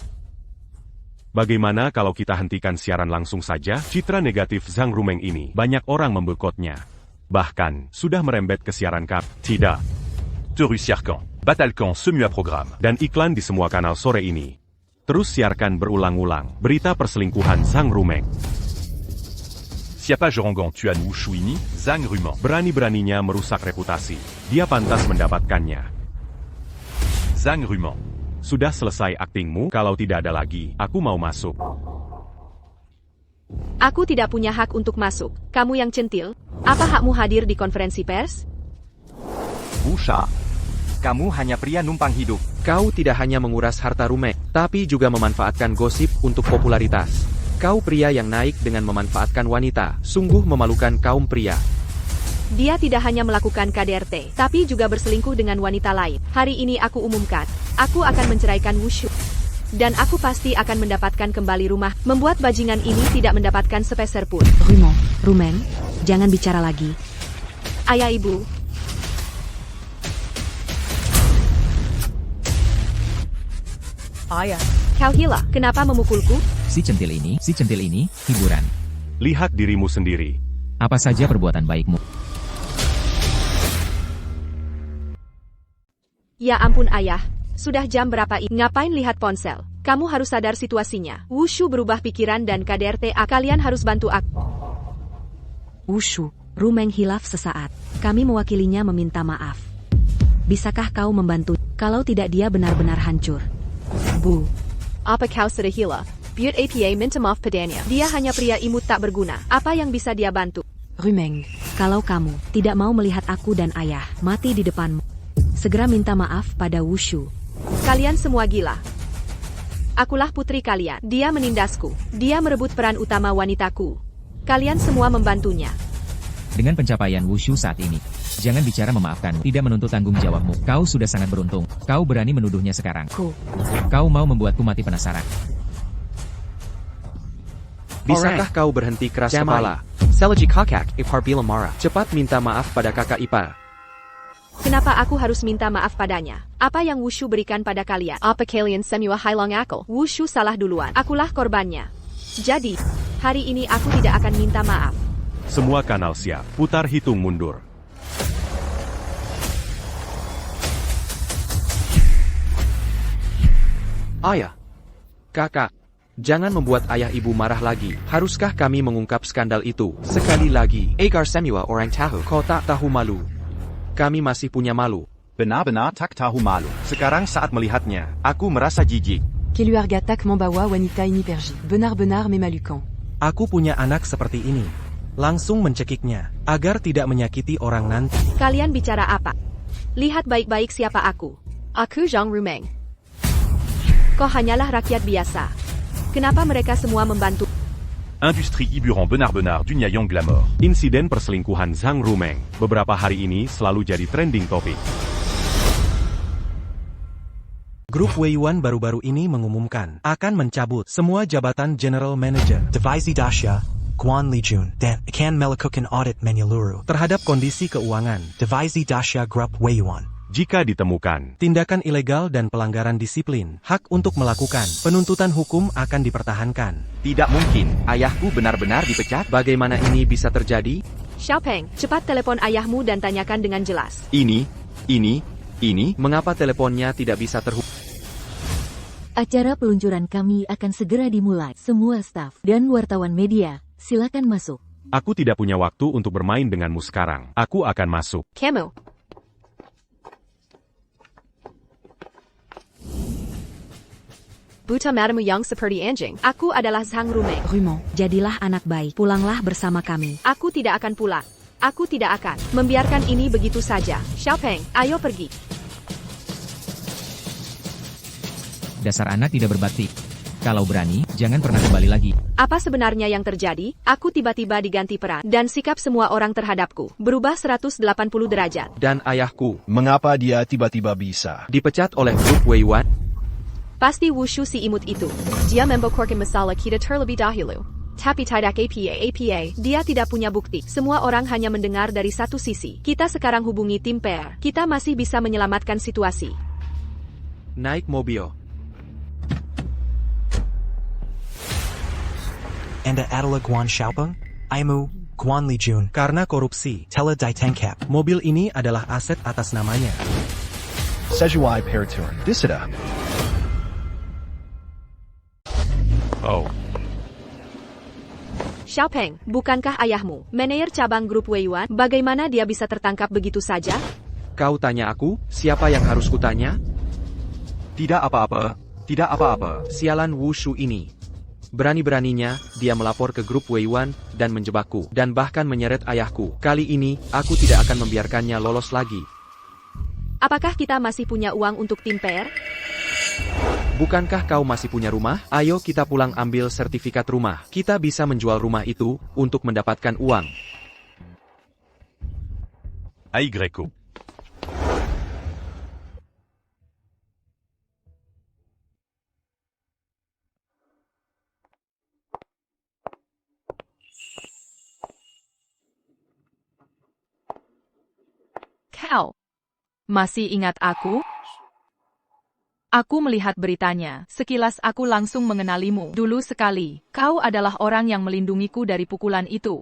Bagaimana kalau kita hentikan siaran langsung saja? Citra negatif Zhang Rumeng ini, banyak orang memboikotnya. Bahkan, sudah merembet ke siaran kap. Tidak. Terus-siarkan, batalkan semua program. Dan iklan di semua kanal sore ini. Terus siarkan berulang-ulang berita perselingkuhan Zhang Rumeng. Siapa Jorangan Tuan Wushu ini? Zhang Rumeng. Berani-beraninya merusak reputasi. Dia pantas mendapatkannya. Zhang Rumeng. Sudah selesai aktingmu? Kalau tidak ada lagi, aku mau masuk. Aku tidak punya hak untuk masuk. Kamu yang centil, apa hakmu hadir di konferensi pers? Wusha, kamu hanya pria numpang hidup. Kau tidak hanya menguras harta Rumeng, tapi juga memanfaatkan gosip untuk popularitas. Kau pria yang naik dengan memanfaatkan wanita, sungguh memalukan kaum pria. Dia tidak hanya melakukan KDRT, tapi juga berselingkuh dengan wanita lain. Hari ini aku umumkan, aku akan menceraikan Wushu. Dan aku pasti akan mendapatkan kembali rumah, membuat bajingan ini tidak mendapatkan sepeser pun. Rumeng, jangan bicara lagi. Ayah ibu. Ayah. Kau gila, kenapa memukulku? Si centil ini, hiburan. Lihat dirimu sendiri. Apa saja perbuatan baikmu? Ya ampun ayah, sudah jam berapa ini? Ngapain lihat ponsel? Kamu harus sadar situasinya. Wushu berubah pikiran dan KDRT, kalian harus bantu aku. Wushu, Rumeng hilaf sesaat. Kami mewakilinya meminta maaf. Bisakah kau membantu? Kalau tidak dia benar-benar hancur. Bu. Apa kau sudah gila? Buat APA minta maaf padanya. Dia hanya pria imut tak berguna. Apa yang bisa dia bantu? Rumeng, kalau kamu tidak mau melihat aku dan ayah mati di depanmu, segera minta maaf pada Wushu. Kalian semua gila. Akulah putri kalian. Dia menindasku. Dia merebut peran utama wanitaku. Kalian semua membantunya. Dengan pencapaian Wushu saat ini, jangan bicara memaafkan, tidak menuntut tanggung jawabmu. Kau sudah sangat beruntung. Kau berani menuduhnya sekarang. Kau mau membuatku mati penasaran. Bisakah kau berhenti keras kepala? Selaji kakak ipar bila marah. Cepat minta maaf pada kakak ipar. Kenapa aku harus minta maaf padanya? Apa yang Wushu berikan pada kalian? Apa kalian semua hilang akal? Wushu salah duluan. Akulah korbannya. Jadi, hari ini aku tidak akan minta maaf. Semua kanal siap. Putar hitung mundur. Ayah. Kakak. Jangan membuat ayah ibu marah lagi. Haruskah kami mengungkap skandal itu? Sekali lagi. Agar semua orang tahu. Kau tak tahu malu. Kami masih punya malu. Benar-benar tak tahu malu. Sekarang saat melihatnya, aku merasa jijik. Keluarga tak membawa wanita ini pergi. Benar-benar memalukan. Aku punya anak seperti ini. Langsung mencekiknya, agar tidak menyakiti orang nanti. Kalian bicara apa? Lihat baik-baik siapa aku. Aku Zhang Rumeng. Kau hanyalah rakyat biasa. Kenapa mereka semua membantu? Industrie hiburan benar-benar dunia yang glamour. Insiden perselingkuhan Zhang Rumeng beberapa hari ini selalu jadi trending topik. Grup Weiyuan baru-baru ini mengumumkan akan mencabut semua jabatan General Manager, Divisi Dasha, Guan Lijun, dan akan melakukan audit menyeluruh terhadap kondisi keuangan Divisi Dasha Grup Weiyuan. Jika ditemukan tindakan ilegal dan pelanggaran disiplin, hak untuk melakukan penuntutan hukum akan dipertahankan. Tidak mungkin, ayahku benar-benar dipecat. Bagaimana ini bisa terjadi? Xiaopeng, cepat telepon ayahmu dan tanyakan dengan jelas. Ini. Mengapa teleponnya tidak bisa terhubung? Acara peluncuran kami akan segera dimulai. Semua staf dan wartawan media, silakan masuk. Aku tidak punya waktu untuk bermain denganmu sekarang. Aku akan masuk. Kamu. Buta matamu yang seperti anjing. Aku adalah Zhang Rumeng. Jadilah anak baik. Pulanglah bersama kami. Aku tidak akan pulang. Aku tidak akan membiarkan ini begitu saja. Xiaopeng, ayo pergi. Dasar anak tidak berbakti. Kalau berani, jangan pernah kembali lagi. Apa sebenarnya yang terjadi? Aku tiba-tiba diganti peran, dan sikap semua orang terhadapku berubah 180 derajat. Dan ayahku. Mengapa dia tiba-tiba bisa dipecat oleh grup Weiyuan? Pasti Wushu si imut itu. Dia membocorkan masalah kita terlebih dahulu. Tapi tidak apa. Dia tidak punya bukti. Semua orang hanya mendengar dari satu sisi. Kita sekarang hubungi tim PR. Kita masih bisa menyelamatkan situasi. Naik mobil. Anda adalah Guan Xiaopeng? Aimu, Guan Lijun. Karena korupsi, Telah ditangkap. mobil ini adalah aset atas namanya. Sejuai Perturn. Disida. Oh. Xiaopeng, bukankah ayahmu manajer cabang grup Weiyuan? Bagaimana dia bisa tertangkap begitu saja? Kau tanya aku, siapa yang harus kutanya? Tidak apa-apa. Tidak apa-apa. Sialan Wushu ini. Berani-beraninya, dia melapor ke grup Weiyuan dan menjebakku, dan bahkan menyeret ayahku. Kali ini, aku tidak akan membiarkannya lolos lagi. Apakah kita masih punya uang untuk tim PR? Bukankah kau masih punya rumah? Ayo kita pulang ambil sertifikat rumah. Kita bisa menjual rumah itu untuk mendapatkan uang. Ay Greco. Kau masih ingat aku? Aku melihat beritanya. Sekilas aku langsung mengenalimu. Dulu sekali, kau adalah orang yang melindungiku dari pukulan itu.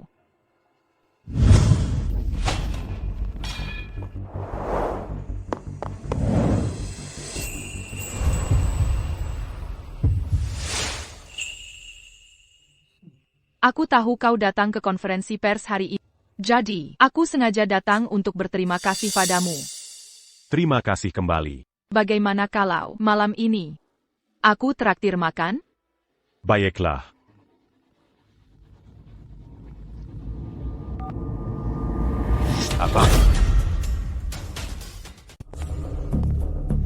Aku tahu kau datang ke konferensi pers hari ini. Jadi, aku sengaja datang untuk berterima kasih padamu. Terima kasih kembali. Bagaimana kalau malam ini aku traktir makan? Baiklah. Apa?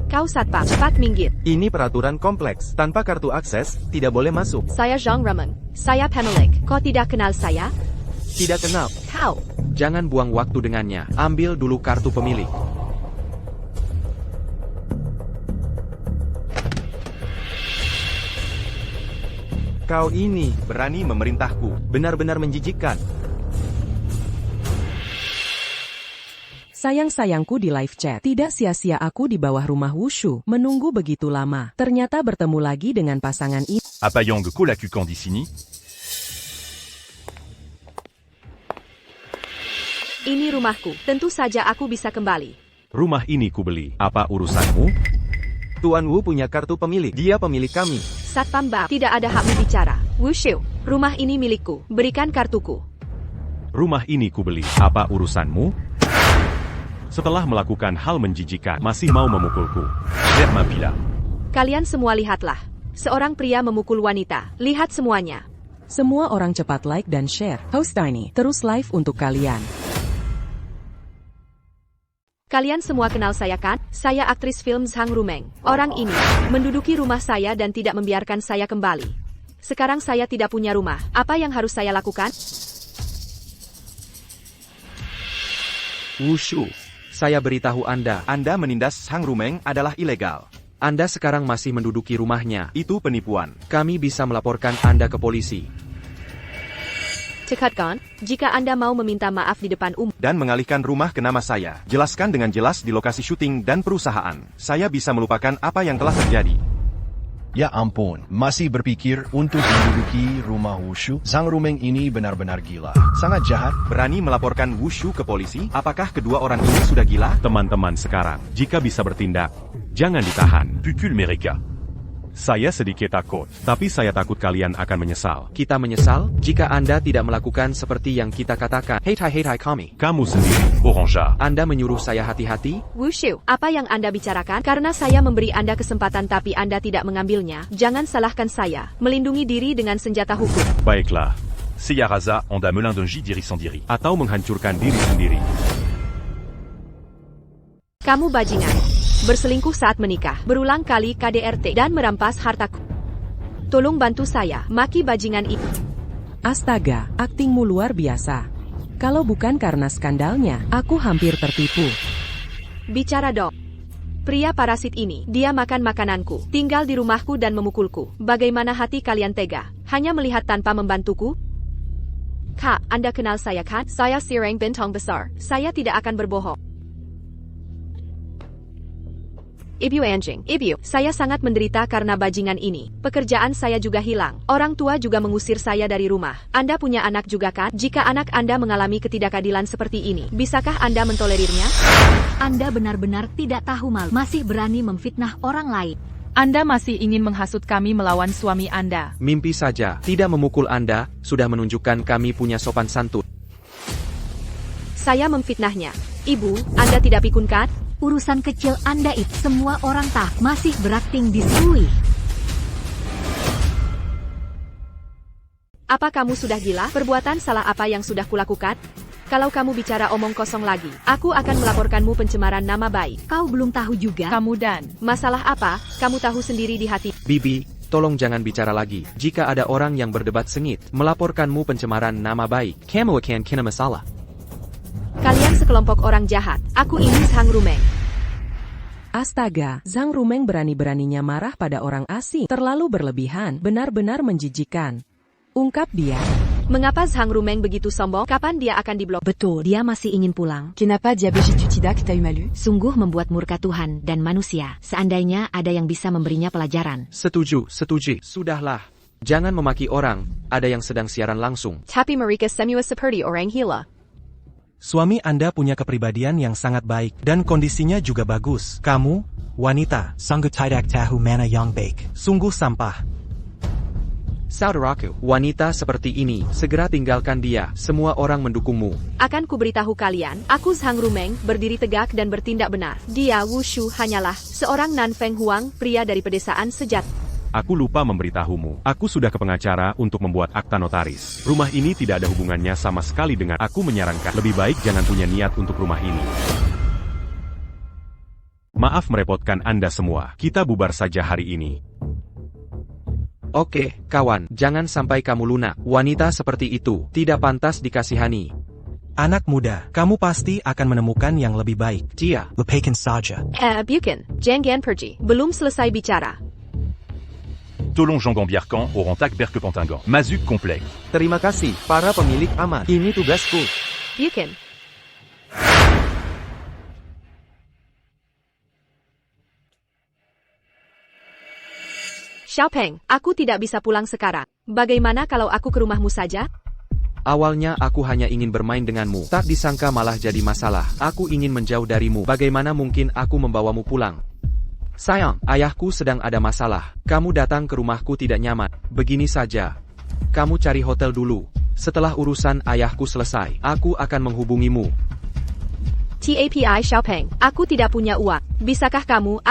Kau satpam, cepat minggir. Ini peraturan kompleks. Tanpa kartu akses, tidak boleh masuk. Saya Zhang Rumeng. Saya pemilik. Kau tidak kenal saya? Tidak kenal. Kau. Jangan buang waktu dengannya. Ambil dulu kartu pemilik. Kau ini berani memerintahku. Benar-benar menjijikkan. Sayang-sayangku di live chat. Tidak sia-sia aku di bawah rumah Wushu, menunggu begitu lama. Ternyata bertemu lagi dengan pasangan ini. Apayang Kolaku Kandisini. Ini rumahku, tentu saja aku bisa kembali. Rumah ini kubeli. Apa urusanmu? Tuan Wu punya kartu pemilik. Dia pemilik kami. Satpam Bab, tidak ada hak berbicara. Wushu, rumah ini milikku. Berikan kartuku. Rumah ini kubeli. Apa urusanmu? Setelah melakukan hal menjijikan, masih mau memukulku. Germain Pila. Kalian semua lihatlah. Seorang pria memukul wanita. Lihat semuanya. Semua orang cepat like dan share. Host Tiny, terus live untuk kalian. Kalian semua kenal saya kan? Saya aktris film Zhang Rumeng. Orang ini menduduki rumah saya dan tidak membiarkan saya kembali. Sekarang saya tidak punya rumah. Apa yang harus saya lakukan? Wushu, saya beritahu Anda. Anda menindas Zhang Rumeng adalah ilegal. Anda sekarang masih menduduki rumahnya. Itu penipuan. Kami bisa melaporkan Anda ke polisi. Cekatkan, jika Anda mau meminta maaf di depan umum dan mengalihkan rumah ke nama saya. Jelaskan dengan jelas di lokasi syuting dan perusahaan. Saya bisa melupakan apa yang telah terjadi. Ya ampun, masih berpikir untuk menduduki rumah Wushu? Zhang Rumeng ini benar-benar gila. Sangat jahat. Berani melaporkan Wushu ke polisi? Apakah kedua orang ini sudah gila? Teman-teman sekarang, jika bisa bertindak, jangan ditahan. Pukul mereka. Saya sedikit takut, tapi saya takut kalian akan menyesal. Kita menyesal jika Anda tidak melakukan seperti yang kita katakan. Hei kami. Kamu sendiri, Orangea. Anda menyuruh saya hati-hati? Wushu, apa yang Anda bicarakan? Karena saya memberi Anda kesempatan tapi Anda tidak mengambilnya. Jangan salahkan saya. Melindungi diri dengan senjata hukum. Baiklah. Seyaraza, Onda Melindungi diri sendiri. Atau menghancurkan diri sendiri. Kamu bajingan. Berselingkuh saat menikah, berulang kali KDRT, dan merampas hartaku. Tolong bantu saya, maki bajingan itu. Astaga, aktingmu luar biasa. Kalau bukan karena skandalnya, aku hampir tertipu. Bicara dong. Pria parasit ini, dia makan makananku, tinggal di rumahku dan memukulku. Bagaimana hati kalian tega? Hanya melihat tanpa membantuku? Kak, Anda kenal saya kan? Saya Sireng Bintang Besar. Saya tidak akan berbohong. Ibu anjing, Ibu, saya sangat menderita karena bajingan ini. Pekerjaan saya juga hilang. Orang tua juga mengusir saya dari rumah. Anda punya anak juga kan? Jika anak Anda mengalami ketidakadilan seperti ini, bisakah Anda mentolerirnya? Anda benar-benar tidak tahu malu. Masih berani memfitnah orang lain. Anda masih ingin menghasut kami melawan suami Anda. Mimpi saja. Tidak memukul Anda, sudah menunjukkan kami punya sopan santun. Saya memfitnahnya. Ibu, Anda tidak pikun kan? Urusan kecil Anda itu semua orang tahu. Masih berakting di sini. Apa kamu sudah gila? Perbuatan salah apa yang sudah kulakukan? Kalau kamu bicara omong kosong lagi, aku akan melaporkanmu pencemaran nama baik. Kau belum tahu juga? Kamu dan masalah apa? Kamu tahu sendiri di hati. Bibi, tolong jangan bicara lagi. Jika ada orang yang berdebat sengit, melaporkanmu pencemaran nama baik. Kamu akan kena masalah. Kalian sekelompok orang jahat. Aku ini Zhang Rumeng. Astaga, Zhang Rumeng berani-beraninya marah pada orang asing. Terlalu berlebihan, benar-benar menjijikan. Ungkap dia. Mengapa Zhang Rumeng begitu sombong? Kapan dia akan diblok? Betul, dia masih ingin pulang. Kenapa dia begitu tidak tahu malu? Sungguh membuat murka Tuhan dan manusia. Seandainya ada yang bisa memberinya pelajaran. Setuju. Sudahlah. Jangan memaki orang, ada yang sedang siaran langsung. Tapi mereka semua seperti orang gila. Suami Anda punya kepribadian yang sangat baik, dan kondisinya juga bagus. Kamu, wanita, Sungguh tidak tahu mana yang baik. Sungguh sampah. Saudaraku, wanita seperti ini, segera tinggalkan dia. Semua orang mendukungmu. Akan kuberitahu kalian, aku Zhang Rumeng, berdiri tegak dan bertindak benar. Dia Wushu hanyalah seorang Nan Feng Huang, pria dari pedesaan sejati. Aku lupa memberitahumu. Aku sudah ke pengacara untuk membuat akta notaris. Rumah ini tidak ada hubungannya sama sekali dengan aku menyarankan. Lebih baik jangan punya niat untuk rumah ini. Maaf merepotkan Anda semua. Kita bubar saja hari ini. Oke, kawan, jangan sampai kamu lunak. Wanita seperti itu tidak pantas dikasihani. Anak muda, kamu pasti akan menemukan yang lebih baik. Cia. Lepaskan saja. Bukan, jangan pergi. Belum selesai bicara. Tolong Jongon Biarkan, Orantak Berkepantangan. Mazuk complet. Terima kasih, para pemilik amat. Ini tugasku. Bukan. Xiaopeng, aku tidak bisa pulang sekarang. Bagaimana kalau aku ke rumahmu saja? Awalnya aku hanya ingin bermain denganmu. Tak disangka malah jadi masalah. Aku ingin menjauh darimu. Bagaimana mungkin aku membawamu pulang? Sayang, ayahku sedang ada masalah. Kamu datang ke rumahku tidak nyaman. Begini saja. Kamu cari hotel dulu. Setelah urusan ayahku selesai, aku akan menghubungimu. TAPI Xiaopeng, aku tidak punya uang. Bisakah kamu,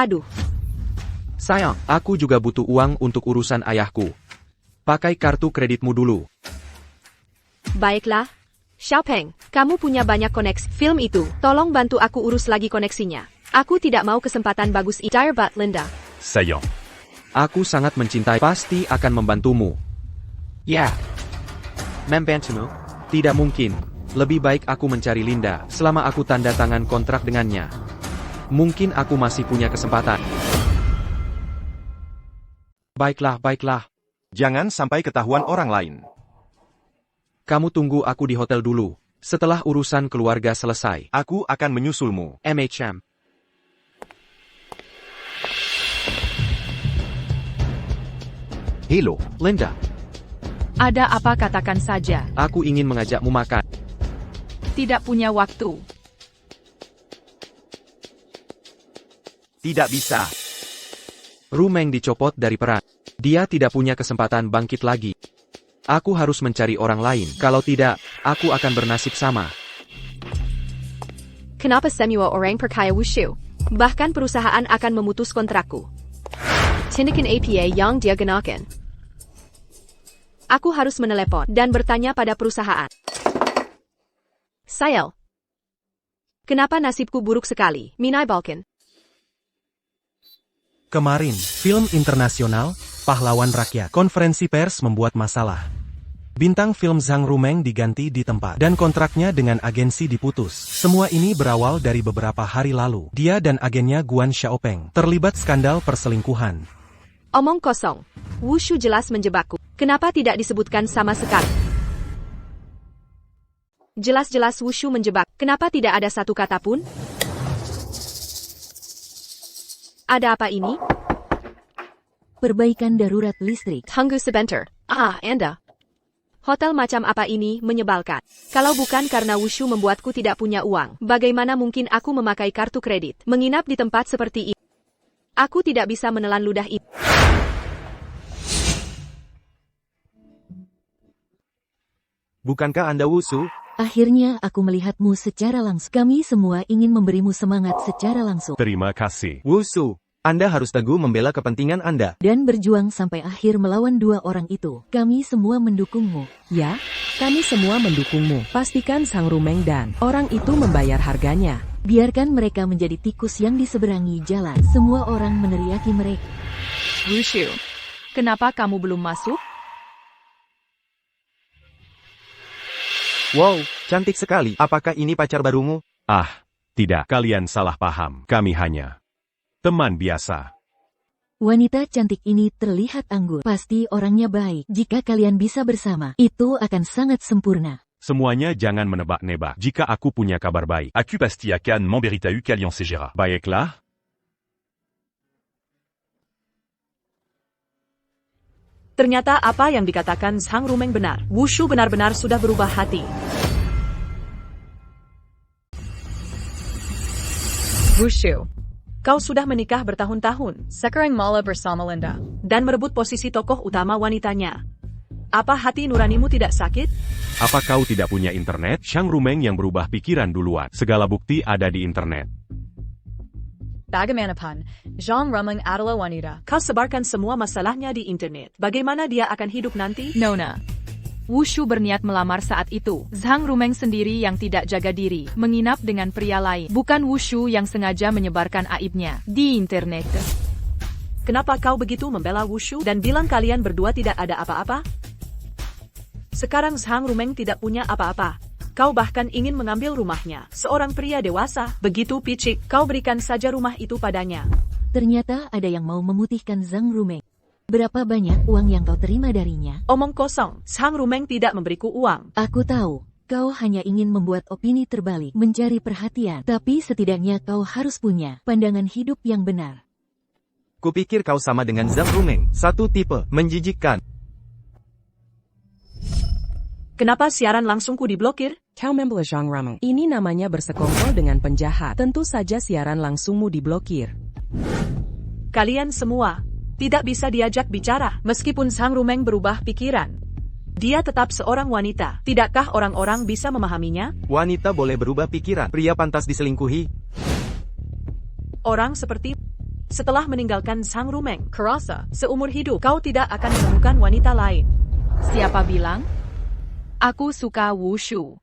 Sayang, aku juga butuh uang untuk urusan ayahku. Pakai kartu kreditmu dulu. Baiklah. Xiaopeng, kamu punya banyak koneksi. Film itu, tolong bantu aku urus lagi koneksinya. Aku tidak mau kesempatan bagus ini. Dire but Linda. Saillant. Aku sangat mencintai, pasti akan membantumu. Ya. Membantumu? Tidak mungkin. Lebih baik aku mencari Linda, selama aku tanda tangan kontrak dengannya. Mungkin aku masih punya kesempatan. Baiklah. Jangan sampai ketahuan orang lain. Kamu tunggu aku di hotel dulu. Setelah urusan keluarga selesai, aku akan menyusulmu. MHM. Hello, Linda. Ada apa katakan saja. Aku ingin mengajakmu makan. Tidak punya waktu. Tidak bisa. Rumeng dicopot dari peran. Dia tidak punya kesempatan bangkit lagi. Aku harus mencari orang lain. Kalau tidak, aku akan bernasib sama. Kenapa semua orang percaya Wushu? Bahkan perusahaan akan memutus kontrakku. Tindakan APA yang dia gunakan. Aku harus menelepon dan bertanya pada perusahaan. Sail. Kenapa nasibku buruk sekali, Minai Balkan? Kemarin, film internasional, Pahlawan Rakyat, konferensi pers membuat masalah. Bintang film Zhang Rumeng diganti di tempat, dan kontraknya dengan agensi diputus. Semua ini berawal dari beberapa hari lalu. Dia dan agennya Guan Xiaopeng terlibat skandal perselingkuhan. Omong kosong. Wushu jelas menjebakku. Kenapa tidak disebutkan sama sekali? Jelas-jelas Wushu menjebak. Kenapa tidak ada satu kata pun? Ada apa ini? Perbaikan darurat listrik. Tunggu sebentar. Anda. Hotel macam apa ini menyebalkan. Kalau bukan karena Wushu membuatku tidak punya uang, bagaimana mungkin aku memakai kartu kredit, menginap di tempat seperti ini? Aku tidak bisa menelan ludah itu. Bukankah Anda Wushu? Akhirnya aku melihatmu secara langsung. Kami semua ingin memberimu semangat secara langsung. Terima kasih. Wushu, Anda harus teguh membela kepentingan Anda. Dan berjuang sampai akhir melawan dua orang itu. Kami semua mendukungmu. Ya, kami semua mendukungmu. Pastikan Zhang Rumeng dan orang itu membayar harganya. Biarkan mereka menjadi tikus yang diseberangi jalan. Semua orang meneriaki mereka. Wushu, kenapa kamu belum masuk? Wow, cantik sekali. Apakah ini pacar barumu? Tidak. Kalian salah paham. Kami hanya teman biasa. Wanita cantik ini terlihat anggun. Pasti orangnya baik. Jika kalian bisa bersama, itu akan sangat sempurna. Semuanya jangan menebak-nebak. Jika aku punya kabar baik, Aku pasti akan memberitahu kalian segera. Baiklah. Ternyata apa yang dikatakan Zhang Rumeng benar. Wushu benar-benar sudah berubah hati. Wushu, kau sudah menikah bertahun-tahun. Sekarang malah bersama Linda. Dan merebut posisi tokoh utama wanitanya. Apa hati nuranimu tidak sakit? Apa kau tidak punya internet? Zhang Rumeng yang berubah pikiran duluan. Segala bukti ada di internet. Bagaimanapun, Zhang Rumeng adalah wanita. Kau sebarkan semua masalahnya di internet. Bagaimana dia akan hidup nanti? Nona. Wushu berniat melamar saat itu. Zhang Rumeng sendiri yang tidak jaga diri, menginap dengan pria lain. Bukan Wushu yang sengaja menyebarkan aibnya di internet. Kenapa kau begitu membela Wushu dan bilang kalian berdua tidak ada apa-apa? Sekarang Zhang Rumeng tidak punya apa-apa. Kau bahkan ingin mengambil rumahnya. Seorang pria dewasa, begitu picik, kau berikan saja rumah itu padanya. Ternyata ada yang mau memutihkan Zhang Rumeng. Berapa banyak uang yang kau terima darinya? Omong kosong, Zhang Rumeng tidak memberiku uang. Aku tahu, kau hanya ingin membuat opini terbalik, mencari perhatian. Tapi setidaknya kau harus punya pandangan hidup yang benar. Kupikir kau sama dengan Zhang Rumeng, satu tipe, menjijikkan. Kenapa siaran langsungku diblokir? Kau membelah Zhang Rumeng. Ini namanya bersekongkol dengan penjahat. Tentu saja siaran langsungmu diblokir. Kalian semua tidak bisa diajak bicara. Meskipun Zhang Rumeng berubah pikiran, dia tetap seorang wanita. Tidakkah orang-orang bisa memahaminya? Wanita boleh berubah pikiran, pria pantas diselingkuhi. Orang seperti setelah meninggalkan Zhang Rumeng, kurasa seumur hidup kau tidak akan menemukan wanita lain. Siapa bilang? Aku suka wushu.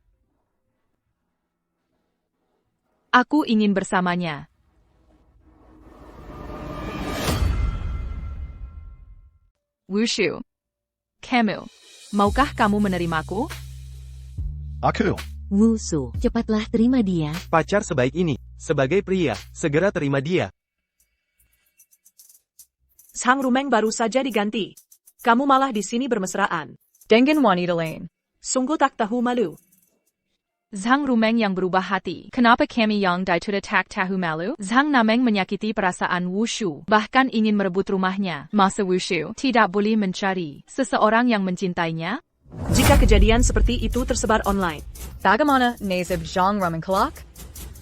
Aku ingin bersamanya. Wushu. Camille, maukah kamu menerimaku? Aku. Wushu, cepatlah terima dia. Pacar sebaik ini, sebagai pria, segera terima dia. Zhang Rumeng baru saja diganti. Kamu malah di sini bermesraan dengan wanita lain. Sungguh tak tahu malu. Zhang Rumeng yang berubah hati. Kenapa kami yang tidak tahu malu? Zhang Nameng menyakiti perasaan Wushu, bahkan ingin merebut rumahnya. Masa Wushu tidak boleh mencari seseorang yang mencintainya? Jika kejadian seperti itu tersebar online, bagaimana nasib Zhang Rumeng kelak?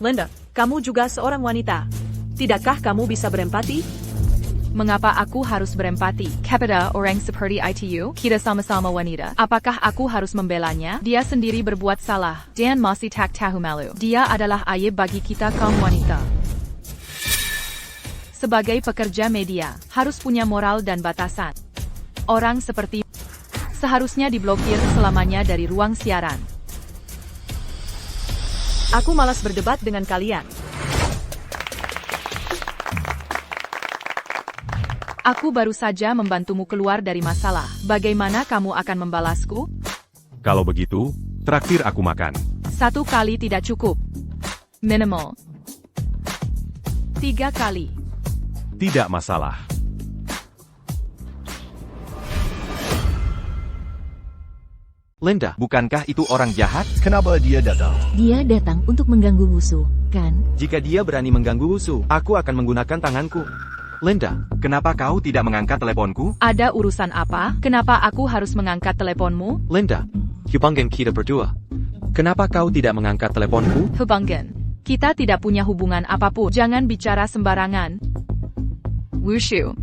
Linda, kamu juga seorang wanita. Tidakkah kamu bisa berempati? Mengapa aku harus berempati? Kepada orang seperti itu, kita sama-sama wanita. Apakah aku harus membelanya? Dia sendiri berbuat salah, dan masih tak tahu malu. Dia adalah aib bagi kita kaum wanita. Sebagai pekerja media, harus punya moral dan batasan. Orang seperti seharusnya diblokir selamanya dari ruang siaran. Aku malas berdebat dengan kalian. Aku baru saja membantumu keluar dari masalah. Bagaimana kamu akan membalasku? Kalau begitu, traktir aku makan. 1 kali tidak cukup. Minimal 3 kali. Tidak masalah. Linda, bukankah itu orang jahat? Kenapa dia datang? Dia datang untuk mengganggu Wushu, kan? Jika dia berani mengganggu Wushu, aku akan menggunakan tanganku. Linda, kenapa kau tidak mengangkat teleponku? Ada urusan apa? Kenapa aku harus mengangkat teleponmu? Linda, hubungan kita berdua. Kenapa kau tidak mengangkat teleponku? Hubungan. Kita tidak punya hubungan apapun. Jangan bicara sembarangan. Wushu.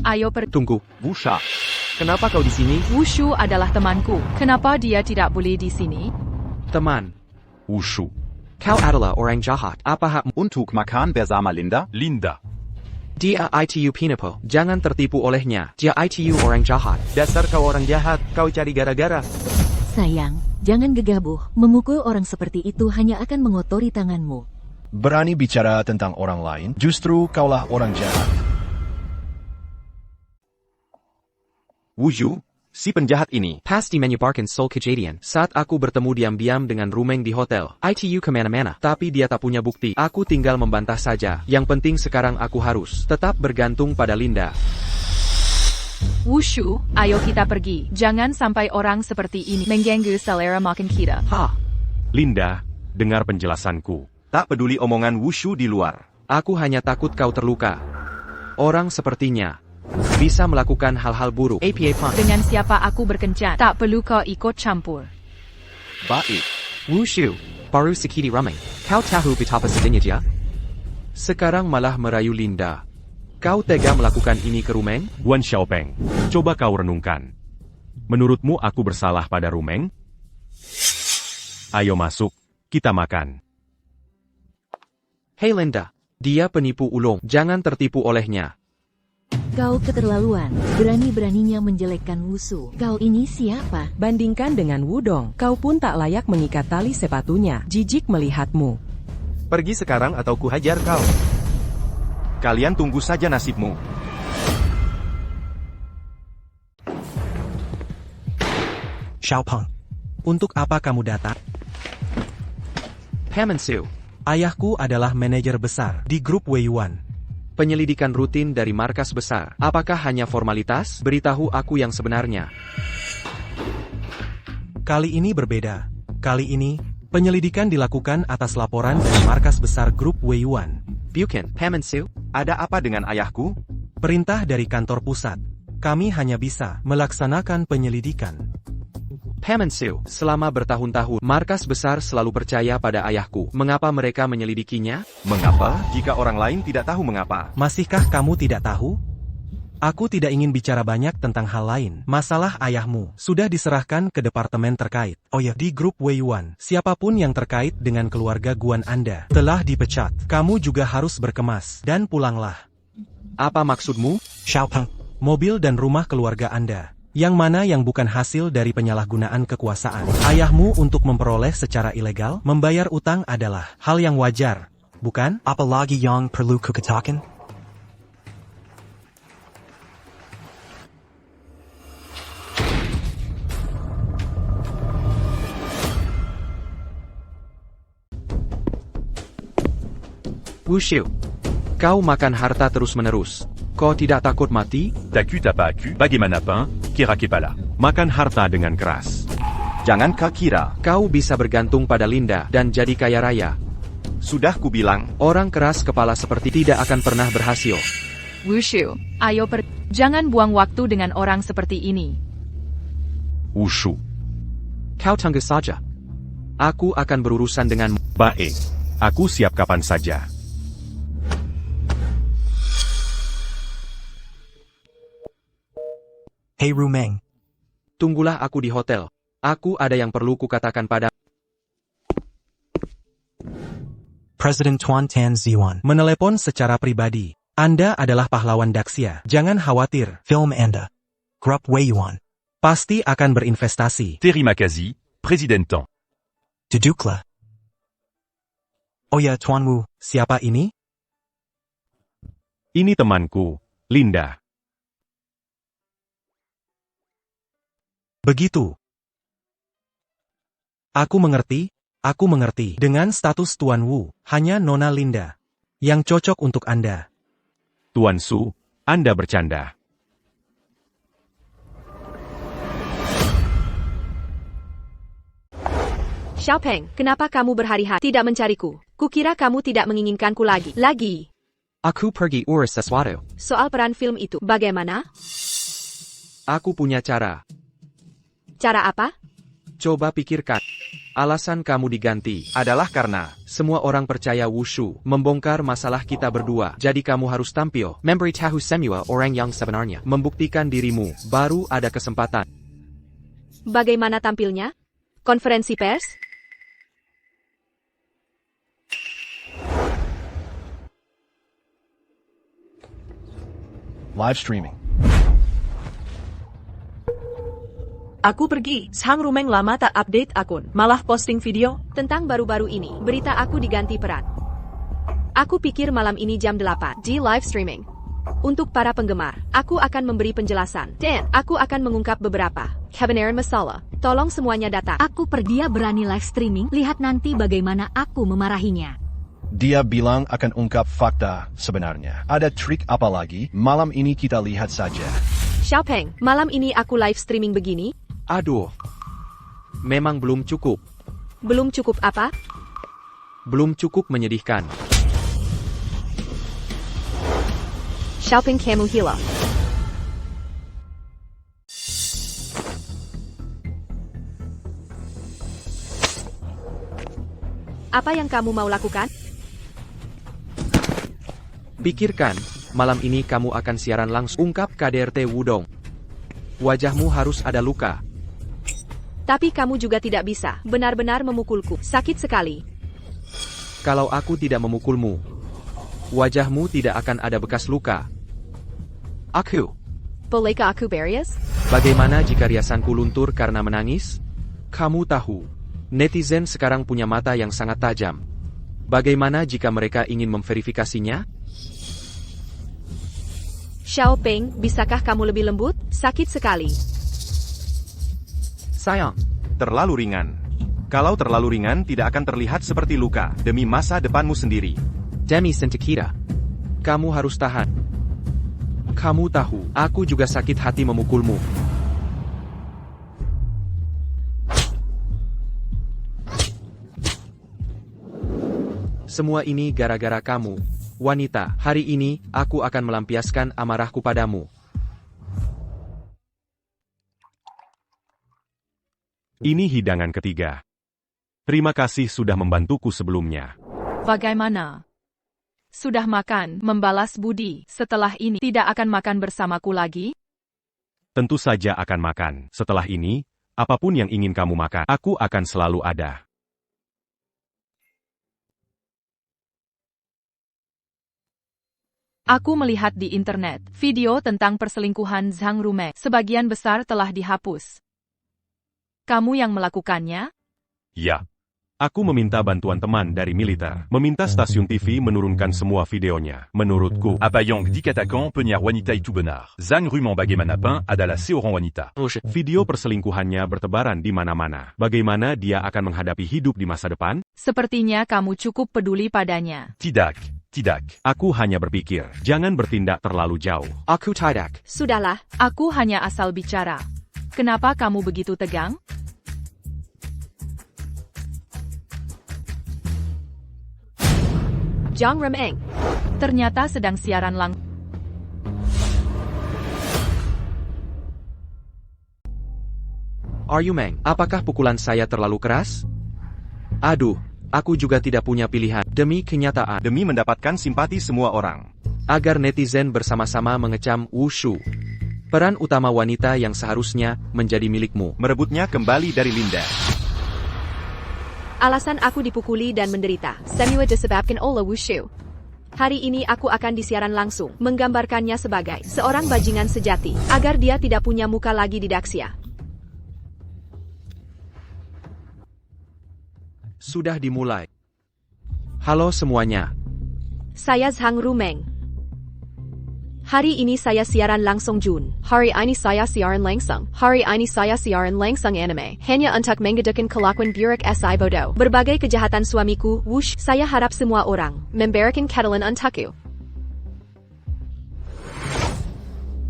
Ayo Tunggu. Wusha. Kenapa kau di sini? Wushu adalah temanku. Kenapa dia tidak boleh di sini? Teman. Wushu. Kau adalah orang jahat. Apa hakmu untuk makan bersama Linda? Linda. Dia itu penipu. Jangan tertipu olehnya. Dia itu orang jahat. Dasar kau orang jahat, kau cari gara-gara. Sayang, jangan gegabah. Memukul orang seperti itu hanya akan mengotori tanganmu. Berani bicara tentang orang lain, justru kaulah orang jahat. Wushu, si penjahat ini. Pasti menyebarkan soal kejadian. Saat aku bertemu diam-diam dengan Rumeng di hotel, itu kemana-mana. Tapi dia tak punya bukti. Aku tinggal membantah saja. Yang penting sekarang aku harus tetap bergantung pada Linda. Wushu, ayo kita pergi. Jangan sampai orang seperti ini mengganggu selera makan kita. Linda, dengar penjelasanku. Tak peduli omongan Wushu di luar. Aku hanya takut kau terluka. Orang sepertinya bisa melakukan hal-hal buruk. APA. Dengan siapa aku berkencan, tak perlu kau ikut campur. Baik. Wushu, baru sekali Rumeng. Kau tahu betapa sedihnya dia? Sekarang malah merayu Linda. Kau tega melakukan ini ke Rumeng? Wan Xiaopeng, coba kau renungkan. Menurutmu aku bersalah pada Rumeng? Ayo masuk, kita makan. Hei Linda, dia penipu ulung. Jangan tertipu olehnya. Kau keterlaluan, berani-beraninya menjelekkan Wushu. Kau ini siapa? Bandingkan dengan Wudong, kau pun tak layak mengikat tali sepatunya. Jijik melihatmu. Pergi sekarang atau ku hajar kau. Kalian tunggu saja nasibmu. Xiaopeng, untuk apa kamu datang? Pamansu, Ayahku adalah manajer besar di grup Weiyuan. penyelidikan rutin dari markas besar. Apakah hanya formalitas? Beritahu aku yang sebenarnya. Kali ini berbeda. Kali ini, penyelidikan dilakukan atas laporan dari markas besar grup Weiyuan. Bukan, Pamansu. Ada apa dengan ayahku? Perintah dari kantor pusat. Kami hanya bisa melaksanakan penyelidikan. Paman Su, selama bertahun-tahun, markas besar selalu percaya pada ayahku. Mengapa mereka menyelidikinya? Mengapa? Jika orang lain tidak tahu mengapa. Masihkah kamu tidak tahu? Aku tidak ingin bicara banyak tentang hal lain. Masalah ayahmu sudah diserahkan ke departemen terkait. Oh ya, di grup Weiyuan, siapapun yang terkait dengan keluarga Guan Anda telah dipecat. Kamu juga harus berkemas dan pulanglah. Apa maksudmu? Xiaopeng. Mobil dan rumah keluarga Anda. Yang mana yang bukan hasil dari penyalahgunaan kekuasaan ayahmu untuk memperoleh secara ilegal, membayar utang adalah hal yang wajar, bukan? Apalagi yang perlu kukatakan? Wushu, kau makan harta terus-menerus. Kau tidak takut mati? T'as cu t'as pas cu, bagaimana pain, kira kepala. Makan harta dengan keras. Jangan kau kira. Kau bisa bergantung pada Linda dan jadi kaya raya. Sudah kubilang. Orang keras kepala seperti tidak akan pernah berhasil. Wushu, ayo jangan buang waktu dengan orang seperti ini. Wushu. Kau tunggu saja. Aku akan berurusan denganmu. Baik. Aku siap kapan saja. Hey Rumeng. Tunggulah aku di hotel. Aku ada yang perlu kukatakan pada Presiden Tuan Tan Ziwan. Menelepon secara pribadi. Anda adalah pahlawan Daxia. Jangan khawatir. Film Anda. Grup Weiyuan. Pasti akan berinvestasi. Terima kasih, Presiden Tan. Duduklah. Oh ya, Tuan Wu. Siapa ini? Ini temanku, Linda. Begitu. Aku mengerti. Dengan status Tuan Wu, hanya Nona Linda yang cocok untuk Anda. Tuan Su, Anda bercanda. Xiaopeng, kenapa kamu berhari-hari tidak mencariku? Kukira kamu tidak menginginkanku lagi. Aku pergi urus sesuatu. Soal peran film itu, bagaimana? Aku punya cara. Cara apa? Coba pikirkan. Alasan kamu diganti adalah karena semua orang percaya Wushu membongkar masalah kita berdua. Jadi kamu harus tampil, memberitahu semua orang yang sebenarnya, membuktikan dirimu, baru ada kesempatan. Bagaimana tampilnya? Konferensi pers? Live streaming. Aku pergi. Zhang Rumeng lama tak update akun, malah posting video. Tentang baru-baru ini, berita aku diganti peran. Aku pikir malam ini jam 8 di live streaming. Untuk para penggemar, aku akan memberi penjelasan. Dan aku akan mengungkap beberapa kebenaran masalah. Tolong semuanya datang. Aku dia berani live streaming, lihat nanti bagaimana aku memarahinya. Dia bilang akan ungkap fakta sebenarnya. Ada trik apa lagi? Malam ini kita lihat saja. Xiaopeng, malam ini aku live streaming begini. Aduh, memang belum cukup. Belum cukup apa? Belum cukup menyedihkan. Xiaopeng kamu hilang. Apa yang kamu mau lakukan? Pikirkan, malam ini kamu akan siaran langsung. Ungkap KDRT Wudong. Wajahmu harus ada luka. Tapi kamu juga tidak bisa benar-benar memukulku. Sakit sekali. Kalau aku tidak memukulmu, wajahmu tidak akan ada bekas luka. Bolehkah aku beres? Bagaimana jika riasanku luntur karena menangis? Kamu tahu, netizen sekarang punya mata yang sangat tajam. Bagaimana jika mereka ingin memverifikasinya? Xiaopeng, bisakah kamu lebih lembut? Sakit sekali. Sayang. Terlalu ringan. Kalau terlalu ringan tidak akan terlihat seperti luka, demi masa depanmu sendiri. Demi Sentikira. Kamu harus tahan. Kamu tahu, aku juga sakit hati memukulmu. Semua ini gara-gara kamu. Wanita, hari ini, aku akan melampiaskan amarahku padamu. Ini hidangan ketiga. Terima kasih sudah membantuku sebelumnya. Bagaimana? Sudah makan, membalas budi. Setelah ini, tidak akan makan bersamaku lagi? Tentu saja akan makan. Setelah ini, apapun yang ingin kamu makan, aku akan selalu ada. Aku melihat di internet video tentang perselingkuhan Zhang Rumeng. Sebagian besar telah dihapus. Kamu yang melakukannya? Ya. Aku meminta bantuan teman dari militer. Meminta stasiun TV menurunkan semua videonya. Menurutku, Apayang dik attaquant penyiar wanita itu benar. Zhang Rumeng bagaimanapun adalah seorang wanita. video perselingkuhannya bertebaran di mana-mana. Bagaimana dia akan menghadapi hidup di masa depan? Sepertinya kamu cukup peduli padanya. Tidak. Aku hanya berpikir, jangan bertindak terlalu jauh. Aku tidak. Sudahlah. Aku hanya asal bicara. Kenapa kamu begitu tegang? Zhang Rumeng. Ternyata sedang siaran langsung. Rumeng, apakah pukulan saya terlalu keras? Aduh, aku juga tidak punya pilihan. Demi kenyataan. Demi mendapatkan simpati semua orang. Agar netizen bersama-sama mengecam Wushu. Peran utama wanita yang seharusnya menjadi milikmu. Merebutnya kembali dari Linda. Alasan aku dipukuli dan menderita. Semua disebabkan oleh Wushu. Hari ini aku akan disiaran langsung, menggambarkannya sebagai seorang bajingan sejati, agar dia tidak punya muka lagi di Daxia. Sudah dimulai. Halo semuanya. Saya Zhang Rumeng. Hari ini saya siaran langsung Jun. Hari ini saya siaran langsung. Hari ini saya siaran langsung anime. Hanya untuk mengadakan kelakuan buruk si bodoh. Berbagai kejahatan suamiku, Wush, saya harap semua orang memberikan keadilan untukku.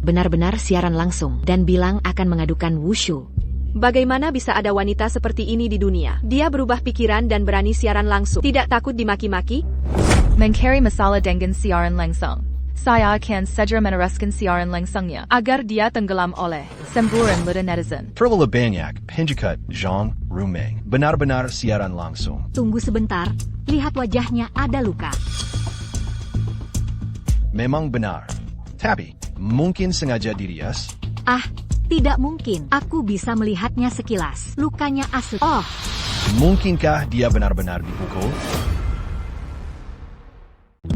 Benar-benar siaran langsung dan bilang akan mengadukan Wushu. Bagaimana bisa ada wanita seperti ini di dunia? Dia berubah pikiran dan berani siaran langsung. Tidak takut dimaki-maki? Mencari masalah dengan siaran langsung. Saya akan segera meneruskan siaran langsungnya agar dia tenggelam oleh semburan ludah netizen. Terlalu banyak penjahat Zhang Rumeng. Benar-benar siaran langsung. Tunggu sebentar, lihat wajahnya ada luka. Memang benar. Tapi, mungkin sengaja dirias. Tidak mungkin. Aku bisa melihatnya sekilas. Lukanya asli. Oh, Mungkinkah dia benar-benar dipukul?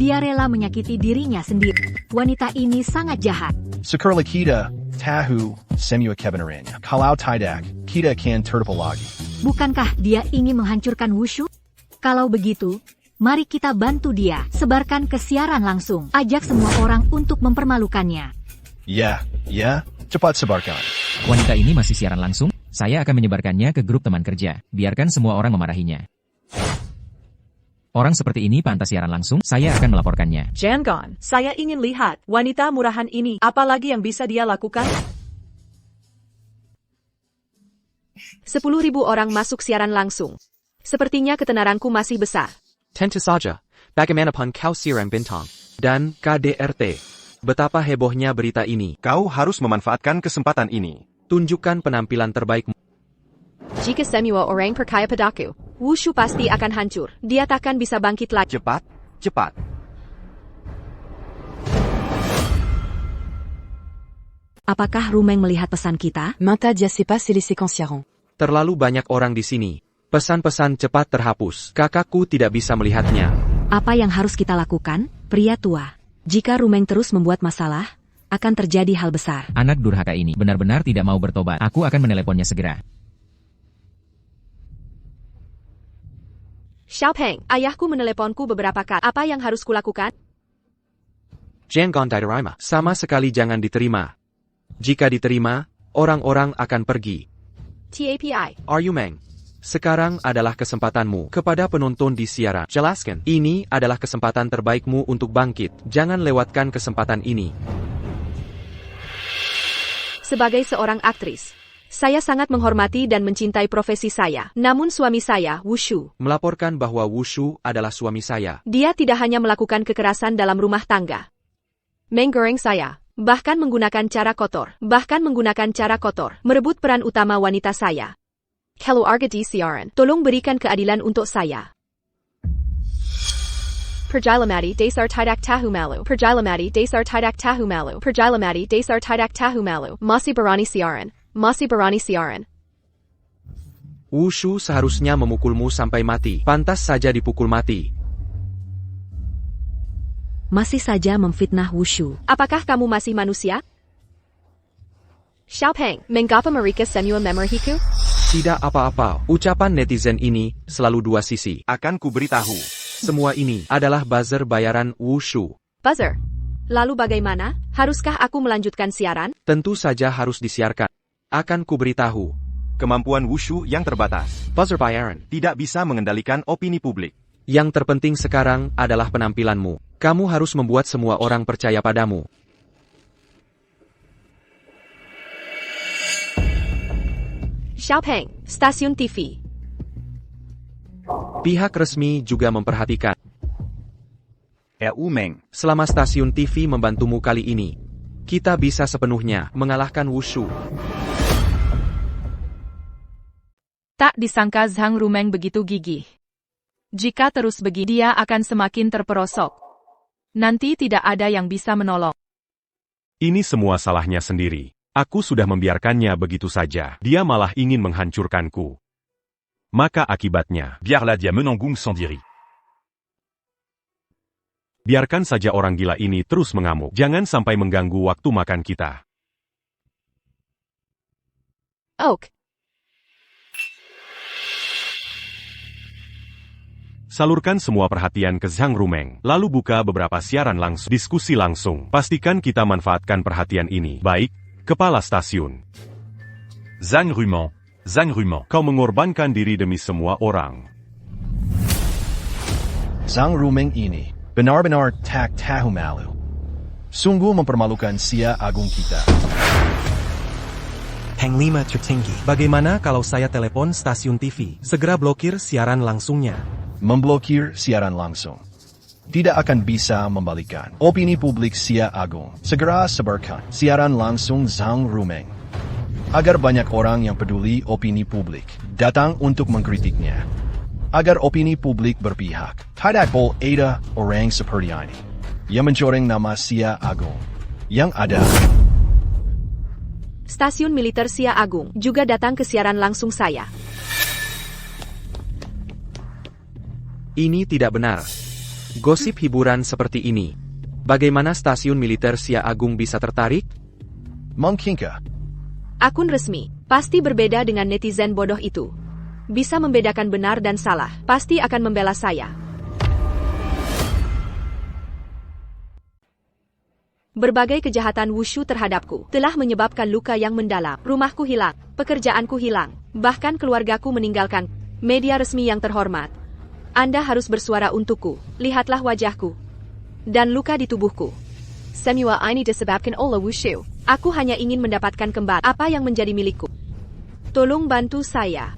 dia rela menyakiti dirinya sendiri. Wanita ini sangat jahat. Sekarang kita tahu semua kebenarannya. Kalau tidak, kita akan tertipu lagi. Bukankah dia ingin menghancurkan Wushu? Kalau begitu, mari kita bantu dia. Sebarkan ke siaran langsung. Ajak semua orang untuk mempermalukannya. Ya, cepat sebarkan. Wanita ini masih siaran langsung? Saya akan menyebarkannya ke grup teman kerja. Biarkan semua orang memarahinya. Orang seperti ini pantas siaran langsung, saya akan melaporkannya. Jangan, saya ingin lihat wanita murahan ini. Apalagi yang bisa dia lakukan? 10.000 orang masuk siaran langsung. Sepertinya ketenaranku masih besar. Tentu saja, bagaimanapun kau siaran bintang. Dan KDRT. Betapa hebohnya berita ini. Kau harus memanfaatkan kesempatan ini. Tunjukkan penampilan terbaikmu. Jika semua orang percaya padaku, Wushu pasti akan hancur. Dia takkan bisa bangkit lagi. Cepat. Apakah Rumeng melihat pesan kita? Minta dia sait pas si les séquenciaront. Terlalu banyak orang di sini. Pesan-pesan cepat terhapus. Kakakku tidak bisa melihatnya. Apa yang harus kita lakukan? Pria tua. Jika Rumeng terus membuat masalah, akan terjadi hal besar. Anak durhaka ini benar-benar tidak mau bertobat. Aku akan meneleponnya segera. Xiaopeng, ayahku meneleponku beberapa kali. Apa yang harus kulakukan? Jangan diterima. Sama sekali jangan diterima. Jika diterima, orang-orang akan pergi. TAPI. Rumeng. Sekarang adalah kesempatanmu. Kepada penonton di siaran, jelaskan. Ini adalah kesempatan terbaikmu untuk bangkit. Jangan lewatkan kesempatan ini. Sebagai seorang aktris, Saya sangat menghormati dan mencintai profesi saya. Namun suami saya, Wushu, Melaporkan bahwa Wushu adalah suami saya. dia tidak hanya melakukan kekerasan dalam rumah tangga. Menggoreng saya. Bahkan menggunakan cara kotor. Merebut peran utama wanita saya. Keluarga di siaran. Tolong berikan keadilan untuk saya. Perjailamati dasar tidak tahu malu. Masih berani siaran. Wushu seharusnya memukulmu sampai mati. Pantas saja dipukul mati. Masih saja memfitnah Wushu. Apakah kamu masih manusia? Xiaopeng, mengapa mereka semua memarahiku? Tidak apa-apa. Ucapan netizen ini selalu dua sisi. Akan kuberitahu. Semua ini adalah buzzer bayaran Wushu. Buzzer. Lalu bagaimana? Haruskah aku melanjutkan siaran? Tentu saja harus disiarkan. Akan kuberitahu. Kemampuan Wushu yang terbatas. Buzzer bayaran. Tidak bisa mengendalikan opini publik. Yang terpenting sekarang adalah penampilanmu. Kamu harus membuat semua orang percaya padamu. Xiaopeng, stasiun TV. Pihak resmi juga memperhatikan. Meng. Selama stasiun TV membantumu kali ini, kita bisa sepenuhnya mengalahkan Wushu. Tak disangka Zhang Rumeng begitu gigih. Jika terus begini dia akan semakin terperosok. Nanti tidak ada yang bisa menolong. Ini semua salahnya sendiri. Aku sudah membiarkannya begitu saja. Dia malah ingin menghancurkanku. Maka akibatnya, Biarlah dia menanggung sendiri. biarkan saja orang gila ini terus mengamuk. Jangan sampai mengganggu waktu makan kita. Oak. Salurkan semua perhatian ke Zhang Rumeng, lalu buka beberapa siaran langsung, diskusi langsung. Pastikan kita manfaatkan perhatian ini. Baik, kepala stasiun. Zhang Rumeng, kau mengorbankan diri demi semua orang. Zhang Rumeng ini benar-benar tak tahu malu. Sungguh mempermalukan Sia Agung kita. Panglima tertinggi. Bagaimana kalau saya telepon stasiun TV? Segera blokir siaran langsungnya. Memblokir siaran langsung tidak akan bisa membalikan opini publik Sia Agung. Segera sebarkan siaran langsung Zhang Rumeng agar banyak orang yang peduli opini publik datang untuk mengkritiknya. Agar opini publik berpihak. Tidak boleh ada orang seperti ini yang mencoreng nama Sia Agung yang ada. Stasiun militer Sia Agung juga datang ke siaran langsung saya. Ini tidak benar. Gosip hiburan seperti ini. Bagaimana stasiun militer Sia Agung bisa tertarik? Mungkinkah? Akun resmi, pasti berbeda dengan netizen bodoh itu. Bisa membedakan benar dan salah, pasti akan membela saya. Berbagai kejahatan Wushu terhadapku telah menyebabkan luka yang mendalam. Rumahku hilang, pekerjaanku hilang, bahkan keluargaku meninggalkan. Media resmi yang terhormat, Anda harus bersuara untukku. Lihatlah wajahku dan luka di tubuhku. Semua ini disebabkan oleh Wushu. Aku hanya ingin mendapatkan kembali apa yang menjadi milikku. Tolong bantu saya.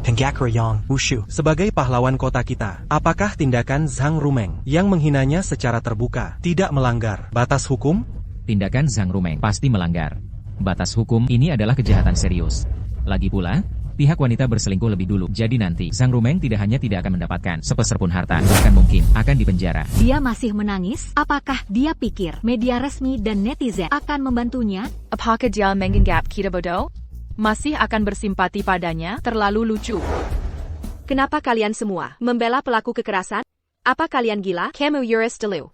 Penggakra yang Wushu. Sebagai pahlawan kota kita, apakah tindakan Zhang Rumeng yang menghinanya secara terbuka tidak melanggar batas hukum? Tindakan Zhang Rumeng pasti melanggar batas hukum. Ini adalah kejahatan serius. Lagi pula, pihak wanita berselingkuh lebih dulu. Jadi nanti, Zhang Rumeng tidak hanya tidak akan mendapatkan sepeser pun harta, bahkan mungkin akan dipenjara. Dia masih menangis? Apakah dia pikir media resmi dan netizen akan membantunya? Apakah dia menganggap kita bodoh? Masih akan bersimpati padanya? Terlalu lucu. Kenapa kalian semua membela pelaku kekerasan? Apa kalian gila? Kamu Yuris dulu.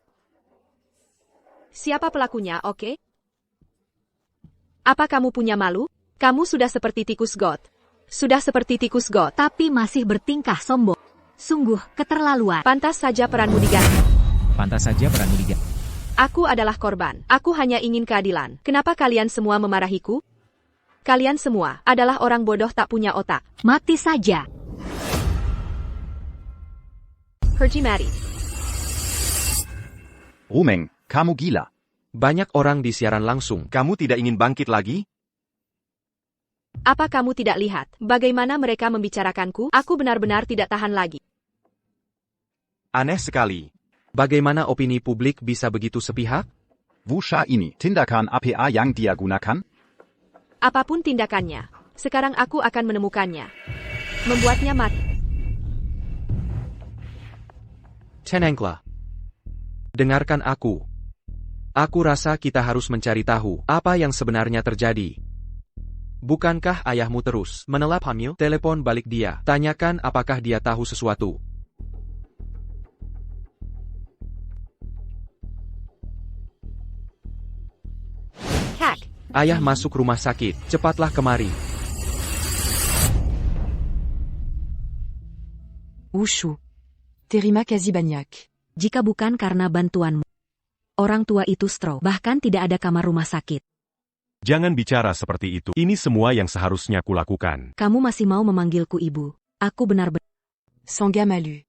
Siapa pelakunya, oke? Apa kamu punya malu? Kamu sudah seperti tikus got. Tapi masih bertingkah sombong. Sungguh keterlaluan. Pantas saja peranmu diganti. Aku adalah korban. Aku hanya ingin keadilan. Kenapa kalian semua memarahiku? Kalian semua adalah orang bodoh tak punya otak. Mati saja. Pergi mati. Rumeng, kamu gila. Banyak orang di siaran langsung. Kamu tidak ingin bangkit lagi? Apa kamu tidak lihat bagaimana mereka membicarakanku? Aku benar-benar tidak tahan lagi. Aneh sekali. Bagaimana opini publik bisa begitu sepihak? Wusha ini tindakan apa yang dia gunakan? Apapun tindakannya, sekarang aku akan menemukannya. Membuatnya mati. Tenanglah. Dengarkan aku. Aku rasa kita harus mencari tahu apa yang sebenarnya terjadi. Bukankah ayahmu terus menelponmu? Telepon balik dia. Tanyakan apakah dia tahu sesuatu. Kak. Ayah masuk rumah sakit. Cepatlah kemari. Wushu. Terima kasih banyak. Jika bukan karena bantuanmu, orang tua itu stroke, bahkan tidak ada kamar rumah sakit. Jangan bicara seperti itu. Ini semua yang seharusnya kulakukan. Kamu masih mau memanggilku ibu. Aku benar-benar... Sangga malu.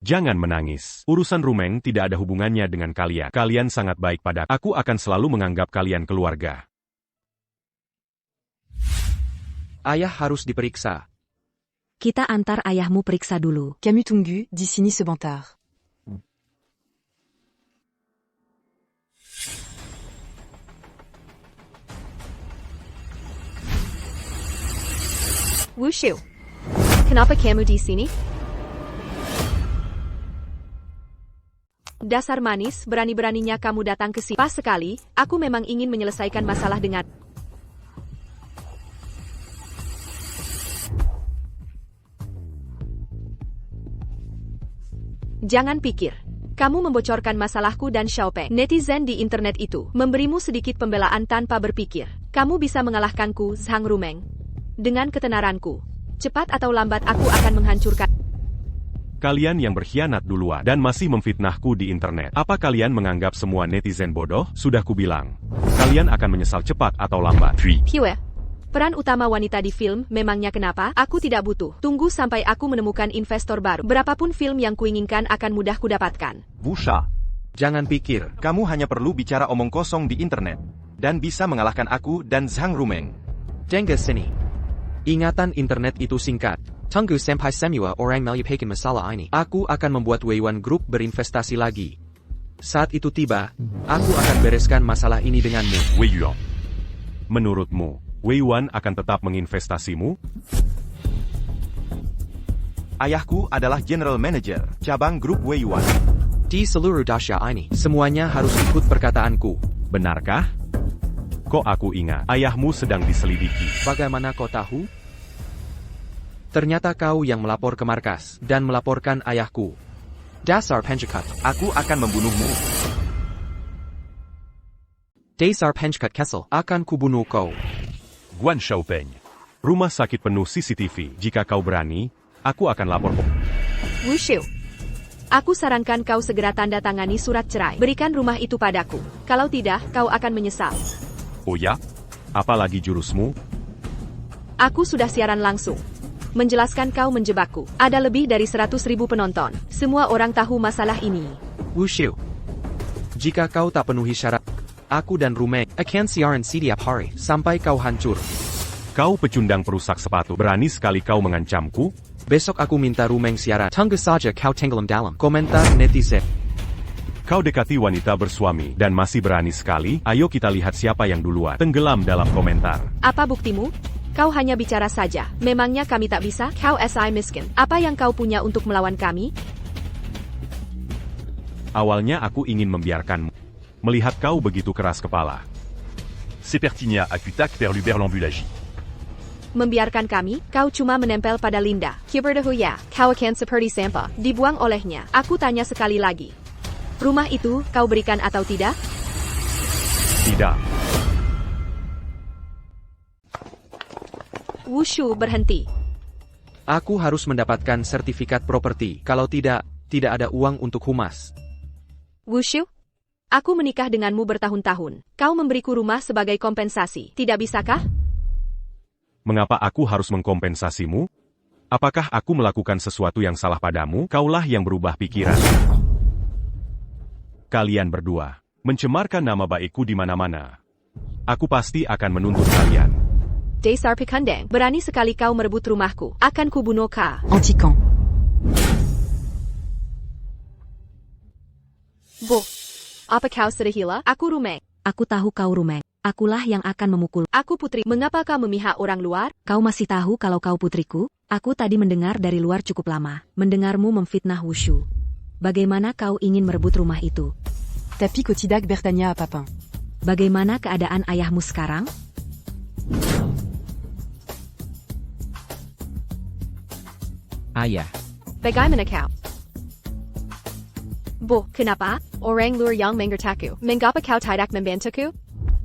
Jangan menangis. Urusan Rumeng tidak ada hubungannya dengan kalian. Kalian sangat baik pada aku akan selalu menganggap kalian keluarga. Ayah harus diperiksa. Kita antar ayahmu periksa dulu. Kami tunggu di sini sebentar. Wushu. Kenapa kamu di sini? Dasar manis, berani-beraninya kamu datang ke sini. Pas sekali, aku memang ingin menyelesaikan masalah dengan... Jangan pikir. Kamu membocorkan masalahku dan Xiaopeng. Netizen di internet itu memberimu sedikit pembelaan tanpa berpikir. Kamu bisa mengalahkanku, Zhang Rumeng. Dengan ketenaranku. Cepat atau lambat aku akan menghancurkan. Kalian yang berkhianat duluan dan masih memfitnahku di internet. Apa kalian menganggap semua netizen bodoh? Sudah kubilang. Kalian akan menyesal cepat atau lambat. Pue. Peran utama wanita di film, memangnya kenapa? Aku tidak butuh. Tunggu sampai aku menemukan investor baru. Berapapun film yang kuinginkan akan mudah kudapatkan. Wusha. Jangan pikir. Kamu hanya perlu bicara omong kosong di internet. Dan bisa mengalahkan aku dan Zhang Rumeng. Jangan sini. Ingatan internet itu singkat. Tunggu sampai semua orang melupakan masalah ini. Aku akan membuat Weiwan Group berinvestasi lagi. Saat itu tiba, aku akan bereskan masalah ini denganmu. Weiyuan. Menurutmu, Weiwan akan tetap menginvestasimu? Ayahku adalah General Manager, cabang grup Weiwan. Di seluruh Dacia ini, semuanya harus ikut perkataanku. Benarkah? Kok aku ingat, ayahmu sedang diselidiki. Bagaimana kau tahu? Ternyata kau yang melapor ke markas, dan melaporkan ayahku. Dasar penjahat. Aku akan membunuhmu. Dasar penjahat Kessel, akan kubunuh kau. Guan Xiaopeng. Rumah sakit penuh CCTV. Jika kau berani, aku akan lapor. Wushu. Aku sarankan kau segera tanda tangani surat cerai. Berikan rumah itu padaku. Kalau tidak, kau akan menyesal. Oh ya? Apalagi jurusmu? Aku sudah siaran langsung. Menjelaskan kau menjebakku. Ada lebih dari 100.000 penonton. Semua orang tahu masalah ini. Wushu. Jika kau tak penuhi syarat, aku dan Rumeng akan siaran setiap hari sampai kau hancur. Kau pecundang perusak sepatu. Berani sekali kau mengancamku? Besok aku minta Rumeng siaran. Tunggu saja kau tenggelam dalam komentar netizen. Kau dekati wanita bersuami dan masih berani sekali? Ayo kita lihat siapa yang duluan tenggelam dalam komentar. Apa buktimu? Kau hanya bicara saja. Memangnya kami tak bisa? Kau SI miskin. Apa yang kau punya untuk melawan kami? Awalnya aku ingin membiarkanmu. Melihat kau begitu keras kepala. Sepertinya aku tak perlu berlambuler. Membiarkan kami? Kau cuma menempel pada Linda. Kiberdahuya, kau akan seperti sampah. Dibuang olehnya. Aku tanya sekali lagi. Rumah itu kau berikan atau tidak? Tidak. Wushu berhenti. Aku harus mendapatkan sertifikat properti. Kalau tidak, tidak ada uang untuk humas. Wushu? Aku menikah denganmu bertahun-tahun. Kau memberiku rumah sebagai kompensasi. Tidak bisakah? Mengapa aku harus mengkompensasimu? Apakah aku melakukan sesuatu yang salah padamu? Kaulah yang berubah pikiran. Kalian berdua mencemarkan nama baikku di mana-mana. Aku pasti akan menuntut kalian. Dasar pekandang, berani sekali kau merebut rumahku. Akan kubunuh kau. Anti-camp. Bo, apa kau sudah gila? Aku Rumeng. Aku tahu kau Rumeng. Akulah yang akan memukul. Aku putri. Mengapa kau memihak orang luar? Kau masih tahu kalau kau putriku? Aku tadi mendengar dari luar cukup lama. Mendengarmu memfitnah Wushu. Bagaimana kau ingin merebut rumah itu? Tapi Kotidak bertanya à Papin. Bagaimana keadaan ayahmu sekarang? Ayah. Bagaimana kau? Bo, kenapa? Orang luar yang menggertaku. Mengapa kau tidak membantuku?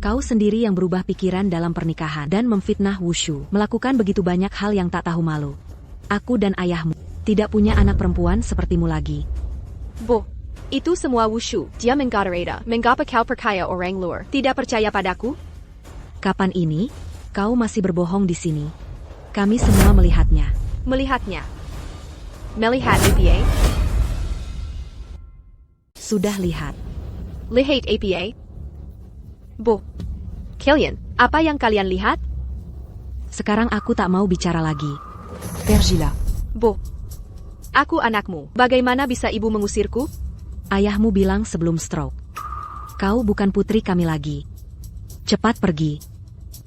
Kau sendiri yang berubah pikiran dalam pernikahan dan memfitnah Wushu. Melakukan begitu banyak hal yang tak tahu malu. Aku dan ayahmu tidak punya anak perempuan sepertimu lagi. Bo, itu semua Wushu. Dia menggoda. Mengapa kau percaya orang luar? Tidak percaya padaku? Kapan ini? Kau masih berbohong di sini. Kami semua melihatnya. Melihatnya. Melihat APA? Sudah lihat. Lihat APA? Bo, kalian, apa yang kalian lihat? Sekarang aku tak mau bicara lagi. Pergila. Bo, aku anakmu. Bagaimana bisa ibu mengusirku? Ayahmu bilang sebelum stroke. Kau bukan putri kami lagi. Cepat pergi.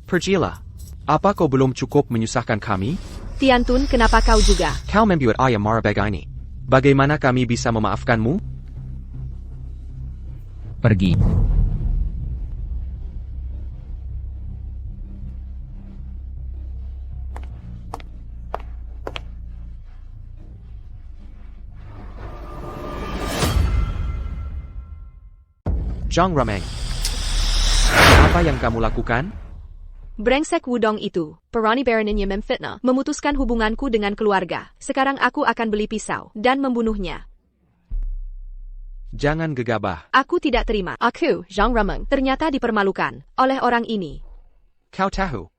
Pergilah. Apa kau belum cukup menyusahkan kami? Tiantun, kenapa kau juga? Kau membuat ayah marah begini. Bagaimana kami bisa memaafkanmu? Pergi. Zhang Rumeng. Apa yang kamu lakukan? Brengsek Wudong itu, Perani Baroninnya memfitnah, memutuskan hubunganku dengan keluarga. Sekarang aku akan beli pisau dan membunuhnya. Jangan gegabah. Aku tidak terima. Aku, Zhang Rumeng, ternyata dipermalukan oleh orang ini. Kau tahu.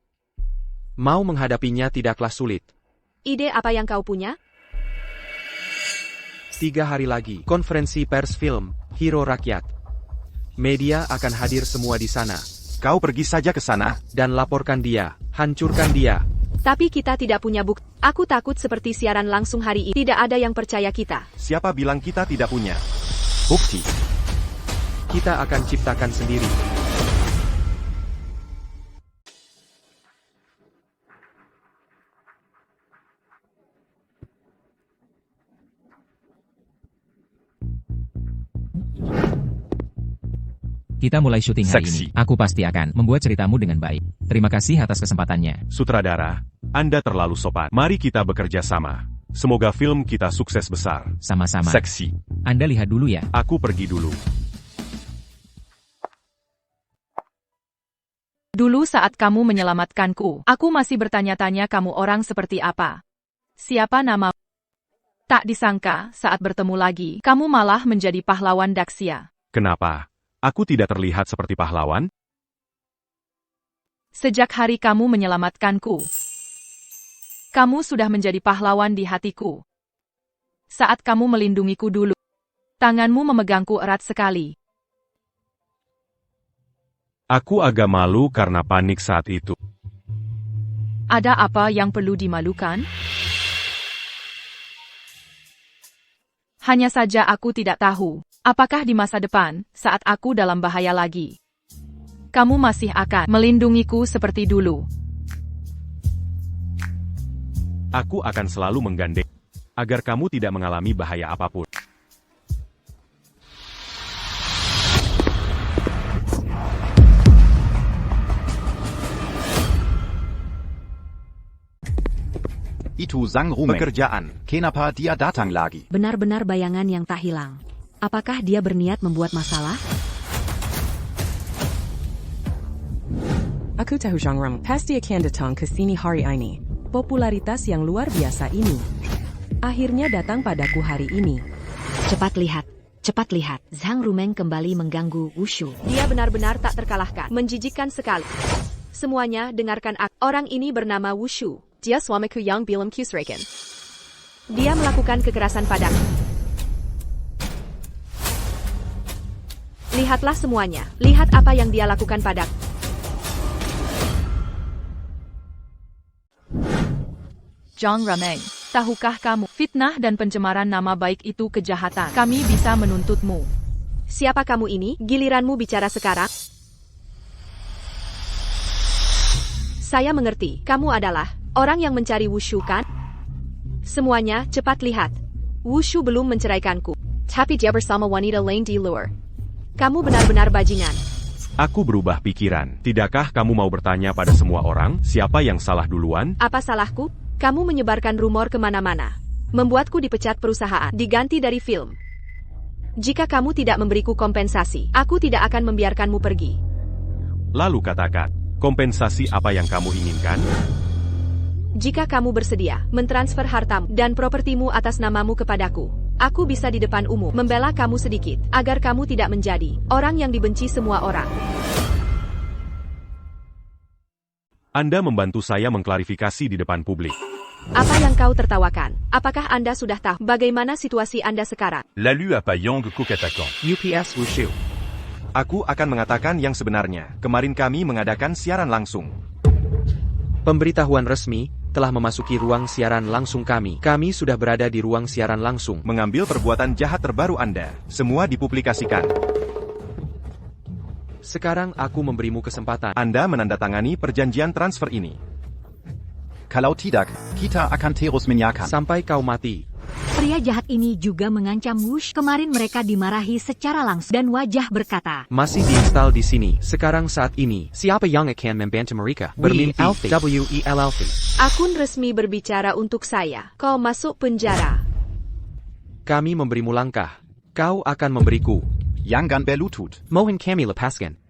Mau menghadapinya tidaklah sulit. Ide apa yang kau punya? 3 hari lagi, konferensi pers film, Hero Rakyat. Media akan hadir semua di sana. Kau pergi saja ke sana. Dan laporkan dia, hancurkan dia. Tapi kita tidak punya bukti. Aku takut seperti siaran langsung hari ini. Tidak ada yang percaya kita. Siapa bilang kita tidak punya bukti? Kita akan ciptakan sendiri. Kita mulai syuting hari ini. Aku pasti akan membuat ceritamu dengan baik. Terima kasih atas kesempatannya. Sutradara, Anda terlalu sopan. Mari kita bekerja sama. Semoga film kita sukses besar. Sama-sama. Seksi. Anda lihat dulu ya. Aku pergi dulu. Dulu saat kamu menyelamatkanku, aku masih bertanya-tanya kamu orang seperti apa. Siapa nama? Tak disangka, saat bertemu lagi, kamu malah menjadi pahlawan Daxia. Kenapa? Aku tidak terlihat seperti pahlawan? Sejak hari kamu menyelamatkanku, kamu sudah menjadi pahlawan di hatiku. Saat kamu melindungiku dulu, tanganmu memegangku erat sekali. Aku agak malu karena panik saat itu. Ada apa yang perlu dimalukan? Hanya saja aku tidak tahu, apakah di masa depan, saat aku dalam bahaya lagi, kamu masih akan melindungiku seperti dulu. Aku akan selalu menggandeng, agar kamu tidak mengalami bahaya apapun. Itu Zhang Rumeng. Pekerjaan. Kenapa dia datang lagi? Benar-benar bayangan yang tak hilang. Apakah dia berniat membuat masalah? Aku tahu Zhang Rumeng pasti akan datang ke sini hari ini. Popularitas yang luar biasa ini akhirnya datang padaku hari ini. Cepat lihat. Cepat lihat. Zhang Rumeng kembali mengganggu Wushu. Dia benar-benar tak terkalahkan. Menjijikkan sekali. Semuanya dengarkan aku. Orang ini bernama Wushu. Dia suamiku yang bilam kusraken. Dia melakukan kekerasan padaku. Lihatlah semuanya. Lihat apa yang dia lakukan padaku. Zhang Rumeng, tahukah kamu, fitnah dan pencemaran nama baik itu kejahatan. Kami bisa menuntutmu. Siapa kamu ini? Giliranmu bicara sekarang? Saya mengerti, kamu adalah orang yang mencari Wushu, kan? Semuanya, cepat lihat. Wushu belum menceraikanku. Tapi dia bersama wanita lain di luar. Kamu benar-benar bajingan. Aku berubah pikiran. Tidakkah kamu mau bertanya pada semua orang, siapa yang salah duluan? Apa salahku? Kamu menyebarkan rumor kemana-mana. Membuatku dipecat perusahaan, diganti dari film. Jika kamu tidak memberiku kompensasi, aku tidak akan membiarkanmu pergi. Lalu katakan, kompensasi apa yang kamu inginkan? Jika kamu bersedia mentransfer hartamu dan propertimu atas namamu kepadaku, aku bisa di depan umum membela kamu sedikit, agar kamu tidak menjadi orang yang dibenci semua orang. Anda membantu saya mengklarifikasi di depan publik. Apa yang kau tertawakan? Apakah Anda sudah tahu bagaimana situasi Anda sekarang? Lalu apa yang kau katakan? UPS Wushu. Aku akan mengatakan yang sebenarnya. Kemarin kami mengadakan siaran langsung. Pemberitahuan resmi telah memasuki ruang siaran langsung kami. Kami sudah berada di ruang siaran langsung. Mengambil perbuatan jahat terbaru Anda. Semua dipublikasikan. Sekarang aku memberimu kesempatan. Anda menandatangani perjanjian transfer ini. Kalau tidak, kita akan terus menyakan. Sampai kau mati. Pria jahat ini juga mengancam Wush. Kemarin mereka dimarahi secara langsung dan wajah berkata, masih diinstal di sini. Sekarang saat ini, siapa yang akan membantu mereka? Bermimpi. WELLV. Akun resmi berbicara untuk saya. Kau masuk penjara. Kami memberimu langkah. Kau akan memberiku. Jangan berlutut. Mohon kami lepaskan.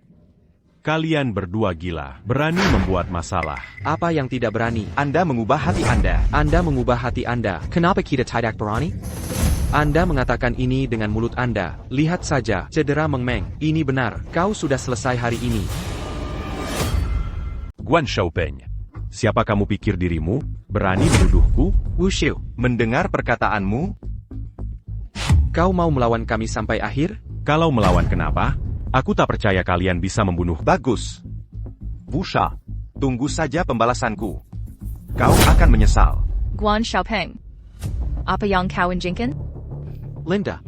Kalian berdua gila, berani membuat masalah. Apa yang tidak berani? Anda mengubah hati Anda. Anda mengubah hati Anda. Kenapa kita tidak berani? Anda mengatakan ini dengan mulut Anda. Lihat saja, cedera Meng. Ini benar, kau sudah selesai hari ini. Guan Xiaopeng, siapa kamu pikir dirimu? Berani menuduhku? Wushu, mendengar perkataanmu? Kau mau melawan kami sampai akhir? Kalau melawan kenapa? Aku tak percaya kalian bisa membunuh. Bagus. Wusha, tunggu saja pembalasanku. Kau akan menyesal. Guan Xiaopeng. Apa yang kau inginkan? Linda.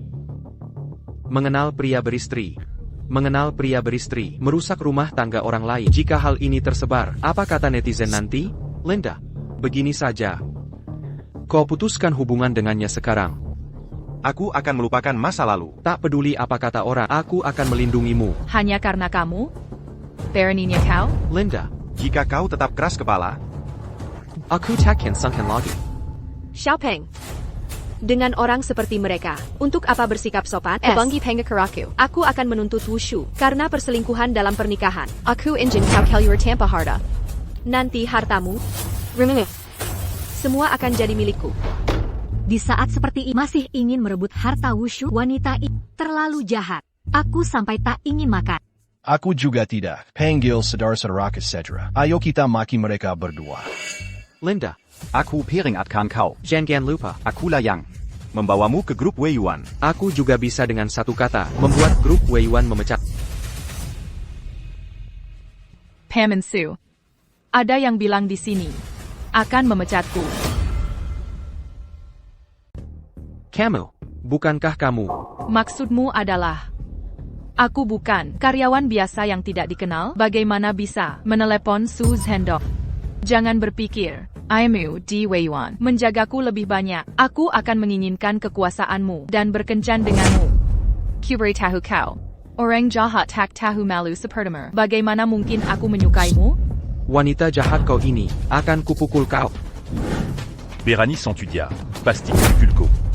Mengenal pria beristri. Mengenal pria beristri, merusak rumah tangga orang lain. Jika hal ini tersebar, apa kata netizen nanti? Linda, begini saja. Kau putuskan hubungan dengannya sekarang. Aku akan melupakan masa lalu. Tak peduli apa kata orang, aku akan melindungimu. Hanya karena kamu? Beraninya kau? Linda. Jika kau tetap keras kepala, aku takkan sangkan lagi. Xiaopeng. Dengan orang seperti mereka, untuk apa bersikap sopan? Banggi Panga Karaku. Aku akan menuntut Wushu karena perselingkuhan dalam pernikahan. Aku ingin kau kelur tanpa harta. Nanti hartamu semua akan jadi milikku. Di saat seperti ini masih ingin merebut harta Wushu, wanita ini terlalu jahat. Aku sampai tak ingin makan. Aku juga tidak. Panggil saudara-saudara Cedra. Ayo kita maki mereka berdua. Linda. Aku peringatkan kau. Jangan lupa. Akulah yang membawamu ke grup Weiyuan. Aku juga bisa dengan satu kata, membuat grup Weiyuan memecat. Pam and Sue. Ada yang bilang di sini akan memecatku. Kamu, bukankah kamu? Maksudmu adalah, aku bukan karyawan biasa yang tidak dikenal. Bagaimana bisa menelepon Su Zhendong? Jangan berpikir, Aimu di Weiyuan menjagaku lebih banyak. Aku akan menginginkan kekuasaanmu dan berkencan denganmu. Kuberi tahu kau, orang jahat tak tahu malu sepertimu. Bagaimana mungkin aku menyukaimu? Wanita jahat kau ini, akan kupukul kau. Berani Santudia, pasti Pulko.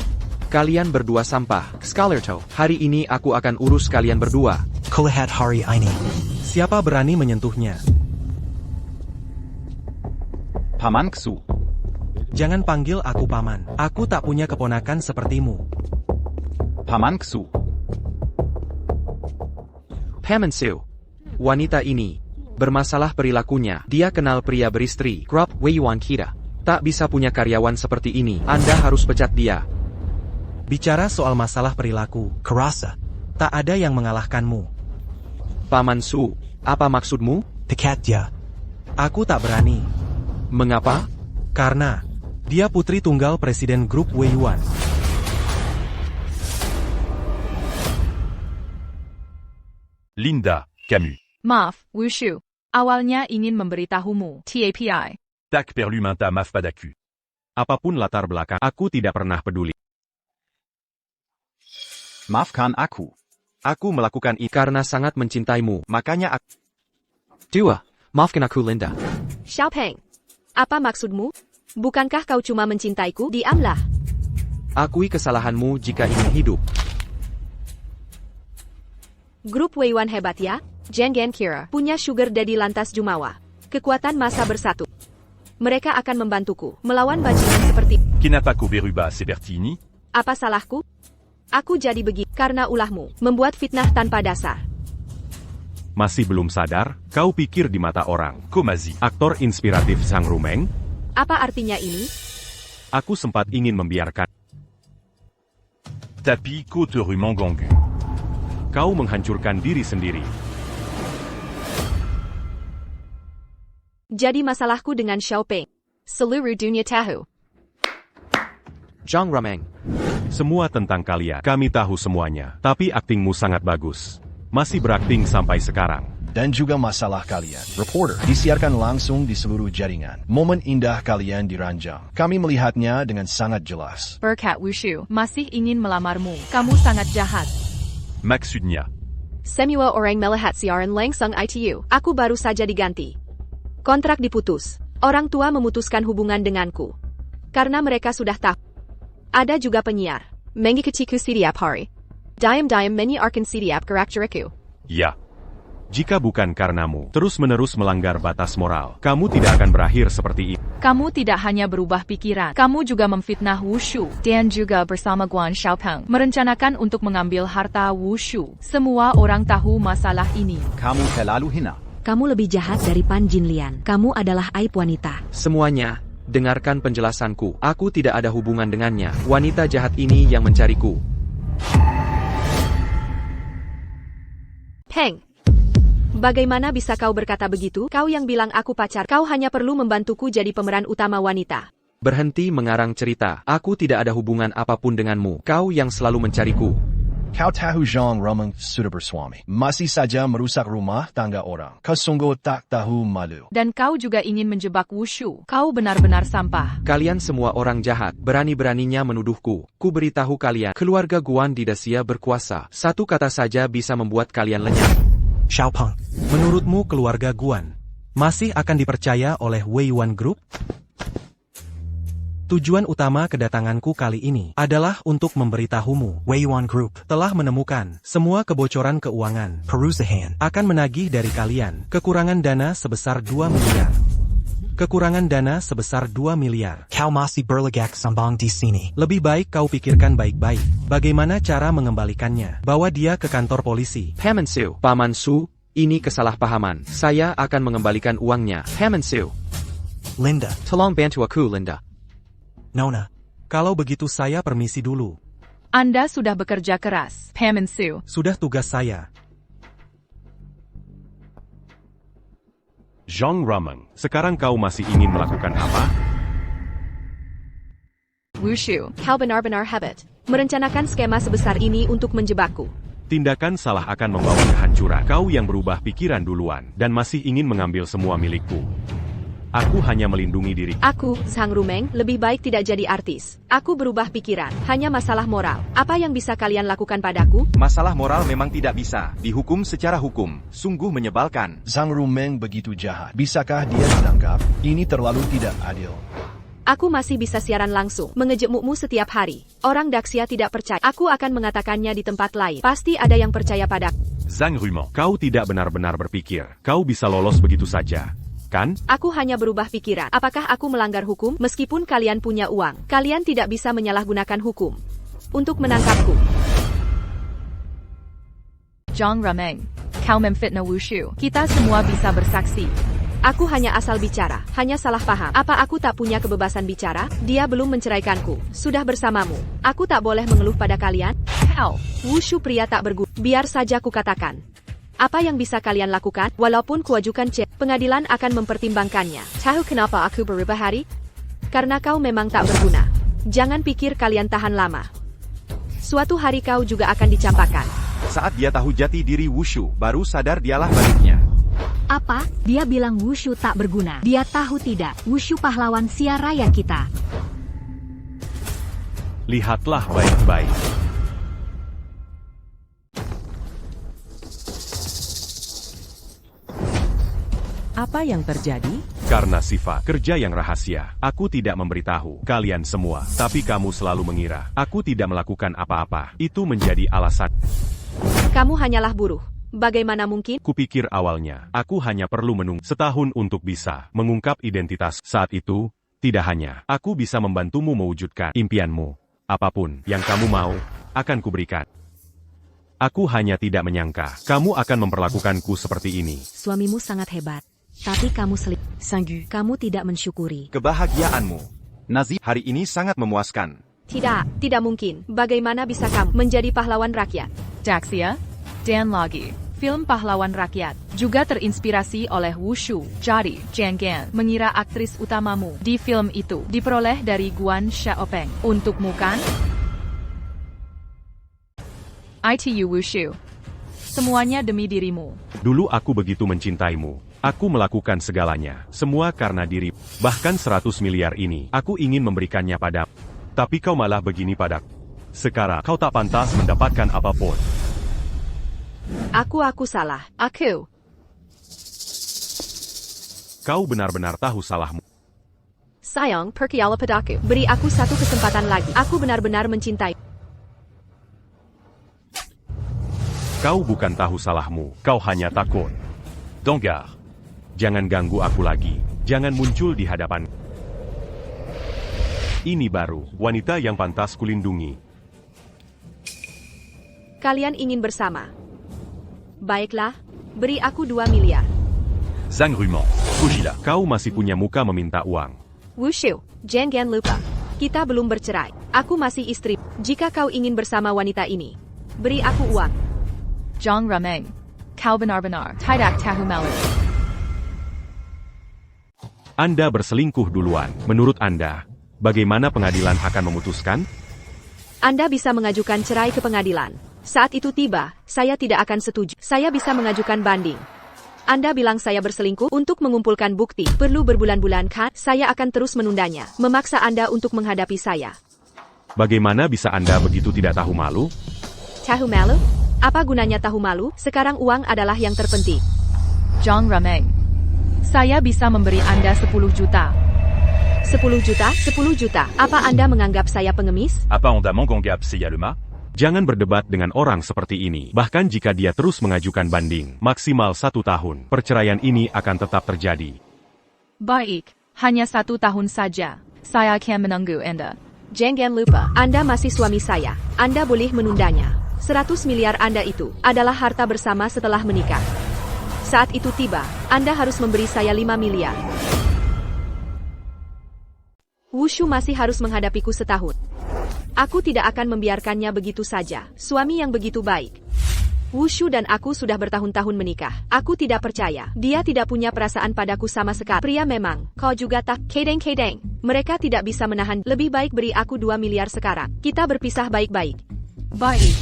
Kalian berdua sampah. Scalerto, hari ini aku akan urus kalian berdua. Kulihat hari ini. Siapa berani menyentuhnya? Paman Ksu. Jangan panggil aku paman. Aku tak punya keponakan sepertimu. Paman Ksu. Paman Su. Wanita ini bermasalah perilakunya. Dia kenal pria beristri. Grup Weiyuan kita tak bisa punya karyawan seperti ini. Anda harus pecat dia. Bicara soal masalah perilaku, kerasa tak ada yang mengalahkanmu. Paman Su, apa maksudmu? Pecat dia. Aku tak berani. Mengapa? Karena Dia putri tunggal Presiden Grup Wei Yuan. Linda, Camus. Maaf, Wushu. Awalnya ingin memberitahumu, TAPI. Tac perluminta maf padaku. Apapun latar belakang, aku tidak pernah peduli. Maafkan aku. Aku melakukan ini Karena sangat mencintaimu. makanya aku... Dua, maafkan aku Linda. Xiaopeng, apa maksudmu? Bukankah kau cuma mencintaiku? Diamlah. Akui kesalahanmu jika ingin hidup. Grup Wei Yuan hebat ya? Jengen kira punya sugar daddy lantas jumawa. Kekuatan massa bersatu. Mereka akan membantuku melawan bajingan seperti... Kenapa kau berubah seperti ini? Apa salahku? Aku jadi begitu karena ulahmu membuat fitnah tanpa dasar. Masih belum sadar? Kau pikir di mata orang, Komazi, aktor inspiratif Zhang Rumeng? Apa artinya ini? Aku sempat ingin membiarkan. Tapi kau teru mengganggu. Kau menghancurkan diri sendiri. Jadi masalahku dengan Xiaopeng. Seluruh dunia tahu. Zhang Rumeng. Semua tentang kalian. Kami tahu semuanya. Tapi aktingmu sangat bagus. Masih berakting sampai sekarang. Dan juga masalah kalian. Reporter disiarkan langsung di seluruh jaringan. Momen indah kalian diranjang. Kami melihatnya dengan sangat jelas. Berkat Wushu, masih ingin melamarmu. Kamu sangat jahat. Maksudnya. Semua orang melihat siaran langsung itu. Aku baru saja diganti. Kontrak diputus. Orang tua memutuskan hubungan denganku. Karena mereka sudah tahu. Ada juga penyiar. Mengikutiku setiap hari. Diam-diam menyiarkan setiap gerak-gerikku. Ya. Jika bukan karenamu, terus-menerus melanggar batas moral, kamu tidak akan berakhir seperti ini. Kamu tidak hanya berubah pikiran, kamu juga memfitnah Wushu, dan juga bersama Guan Xiaopeng, merencanakan untuk mengambil harta Wushu. Semua orang tahu masalah ini. Kamu terlalu hina. Kamu lebih jahat dari Pan Jinlian. Kamu adalah aib wanita. Semuanya, dengarkan penjelasanku. Aku tidak ada hubungan dengannya. Wanita jahat ini yang mencariku. Peng. Bagaimana bisa kau berkata begitu? Kau yang bilang aku pacar. Kau hanya perlu membantuku jadi pemeran utama wanita. Berhenti mengarang cerita. Aku tidak ada hubungan apapun denganmu. Kau yang selalu mencariku. Kau tahu Zhang Rumeng sudah bersuami. Masih saja merusak rumah tangga orang. Kau sungguh tak tahu malu. Dan kau juga ingin menjebak Wushu. Kau benar-benar sampah. Kalian semua orang jahat. Berani-beraninya menuduhku. Ku beritahu kalian, keluarga Guan di Dacia berkuasa. Satu kata saja bisa membuat kalian lenyap. Xiaopeng, menurutmu keluarga Guan masih akan dipercaya oleh Wei Yuan Group? Tujuan utama kedatanganku kali ini adalah untuk memberitahumu, Wei Yuan Group telah menemukan semua kebocoran keuangan perusahaan akan menagih dari kalian kekurangan dana sebesar 2 miliar. Kekurangan dana sebesar 2 miliar. Kau masih berlegak sambang di sini. Lebih baik kau pikirkan baik-baik bagaimana cara mengembalikannya. Bawa dia ke kantor polisi. Paman Su, Paman Su, ini kesalahpahaman. Saya akan mengembalikan uangnya. Paman Su. Linda. Tolong bantu aku, Linda. Nona. Kalau begitu saya permisi dulu. Anda sudah bekerja keras, Paman Su. Sudah tugas saya. Zhang Rumeng, sekarang kau masih ingin melakukan apa? Wushu. Kau benar-benar hebat. Merencanakan skema sebesar ini untuk menjebakku. Tindakan salah akan membawa kehancuran. Kau yang berubah pikiran duluan, dan masih ingin mengambil semua milikku. Aku hanya melindungi diri. Aku, Zhang Rumeng, lebih baik tidak jadi artis. Aku berubah pikiran. Hanya masalah moral. Apa yang bisa kalian lakukan padaku? Masalah moral memang tidak bisa dihukum secara hukum. Sungguh menyebalkan. Zhang Rumeng begitu jahat. Bisakah dia ditangkap? Ini terlalu tidak adil. Aku masih bisa siaran langsung, mengejekmu setiap hari. Orang Daxia tidak percaya. Aku akan mengatakannya di tempat lain. Pasti ada yang percaya padaku. Zhang Rumeng, kau tidak benar-benar berpikir. Kau bisa lolos begitu saja. Kan? Aku hanya berubah pikiran. Apakah aku melanggar hukum? Meskipun kalian punya uang, kalian tidak bisa menyalahgunakan hukum untuk menangkapku. Zhang Rumeng, kau memfitnah Wushu. Kita semua bisa bersaksi. Aku hanya asal bicara, hanya salah paham. Apa aku tak punya kebebasan bicara? Dia belum menceraikanku. Sudah bersamamu. Aku tak boleh mengeluh pada kalian? Kau, Wushu pria tak berguna. Biar saja kukatakan. Apa yang bisa kalian lakukan? Walaupun kuajukan cek, pengadilan akan mempertimbangkannya. Tahu kenapa aku berubah hari? Karena kau memang tak berguna. Jangan pikir kalian tahan lama. Suatu hari kau juga akan dicampakkan. Saat dia tahu jati diri Wushu, baru sadar dialah baliknya. Apa? Dia bilang Wushu tak berguna. Dia tahu tidak, Wushu pahlawan Xia Raya kita. Lihatlah baik-baik. Apa yang terjadi? Karena sifat kerja yang rahasia, aku tidak memberitahu kalian semua. Tapi kamu selalu mengira aku tidak melakukan apa-apa. Itu menjadi alasan. Kamu hanyalah buruh. Bagaimana mungkin? Kupikir awalnya, aku hanya perlu menunggu setahun untuk bisa mengungkap identitas. Saat itu, tidak hanya aku bisa membantumu mewujudkan impianmu. Apapun yang kamu mau, akan kuberikan. Aku hanya tidak menyangka kamu akan memperlakukanku seperti ini. Suamimu sangat hebat. Tapi kamu kamu tidak mensyukuri. Kebahagiaanmu, Nazi, hari ini sangat memuaskan. Tidak mungkin. Bagaimana bisa kamu menjadi pahlawan rakyat? Daxia, dan lagi. Film Pahlawan Rakyat juga terinspirasi oleh Wushu. Jadi, jangan mengira aktris utamamu di film itu diperoleh dari Guan Xiaopeng. Untukmu kan? ITU Wushu. Semuanya demi dirimu. Dulu aku begitu mencintaimu. Aku melakukan segalanya, semua karena diri. Bahkan 100 miliar ini, aku ingin memberikannya padamu. Tapi kau malah begini padaku. Sekarang, kau tak pantas mendapatkan apapun. Aku salah. Kau benar-benar tahu salahmu. Sayang, pergilah padaku. Beri aku satu kesempatan lagi. Aku benar-benar mencintai. Kau bukan tahu salahmu, kau hanya takut. Donggar. Jangan ganggu aku lagi. Jangan muncul di hadapan. Ini baru wanita yang pantas kulindungi. Kalian ingin bersama? Baiklah, beri aku 2 miliar. Zhang Rumeng, Fujila, kau masih punya muka meminta uang. Wushu, jangan lupa. Kita belum bercerai. Aku masih istri. Jika kau ingin bersama wanita ini, beri aku uang. Zhang Rumeng, kau benar-benar tidak tahu malu. Anda berselingkuh duluan. Menurut Anda, bagaimana pengadilan akan memutuskan? Anda bisa mengajukan cerai ke pengadilan. Saat itu tiba, saya tidak akan setuju. Saya bisa mengajukan banding. Anda bilang saya berselingkuh untuk mengumpulkan bukti. Perlu berbulan-bulan kan? Saya akan terus menundanya. Memaksa Anda untuk menghadapi saya. Bagaimana bisa Anda begitu tidak tahu malu? Tahu malu? Apa gunanya tahu malu? Sekarang uang adalah yang terpenting. Zhang Rumeng, saya bisa memberi Anda 10 juta. 10 juta? 10 juta. Apa Anda menganggap saya pengemis? Apa Anda menganggap saya lemah? Jangan berdebat dengan orang seperti ini. Bahkan jika dia terus mengajukan banding, maksimal 1 tahun, perceraian ini akan tetap terjadi. Baik, hanya 1 tahun saja. Saya akan menunggu Anda. Jangan lupa, Anda masih suami saya. Anda boleh menundanya. 100 miliar Anda itu adalah harta bersama setelah menikah. Saat itu tiba, Anda harus memberi saya 5 miliar. Wushu masih harus menghadapiku setahun. Aku tidak akan membiarkannya begitu saja. Suami yang begitu baik. Wushu dan aku sudah bertahun-tahun menikah. Aku tidak percaya. Dia tidak punya perasaan padaku sama sekali. Pria memang. Kau juga tak. Kedeng-kedeng. Mereka tidak bisa menahan. Lebih baik beri aku 2 miliar sekarang. Kita berpisah baik-baik. Baik.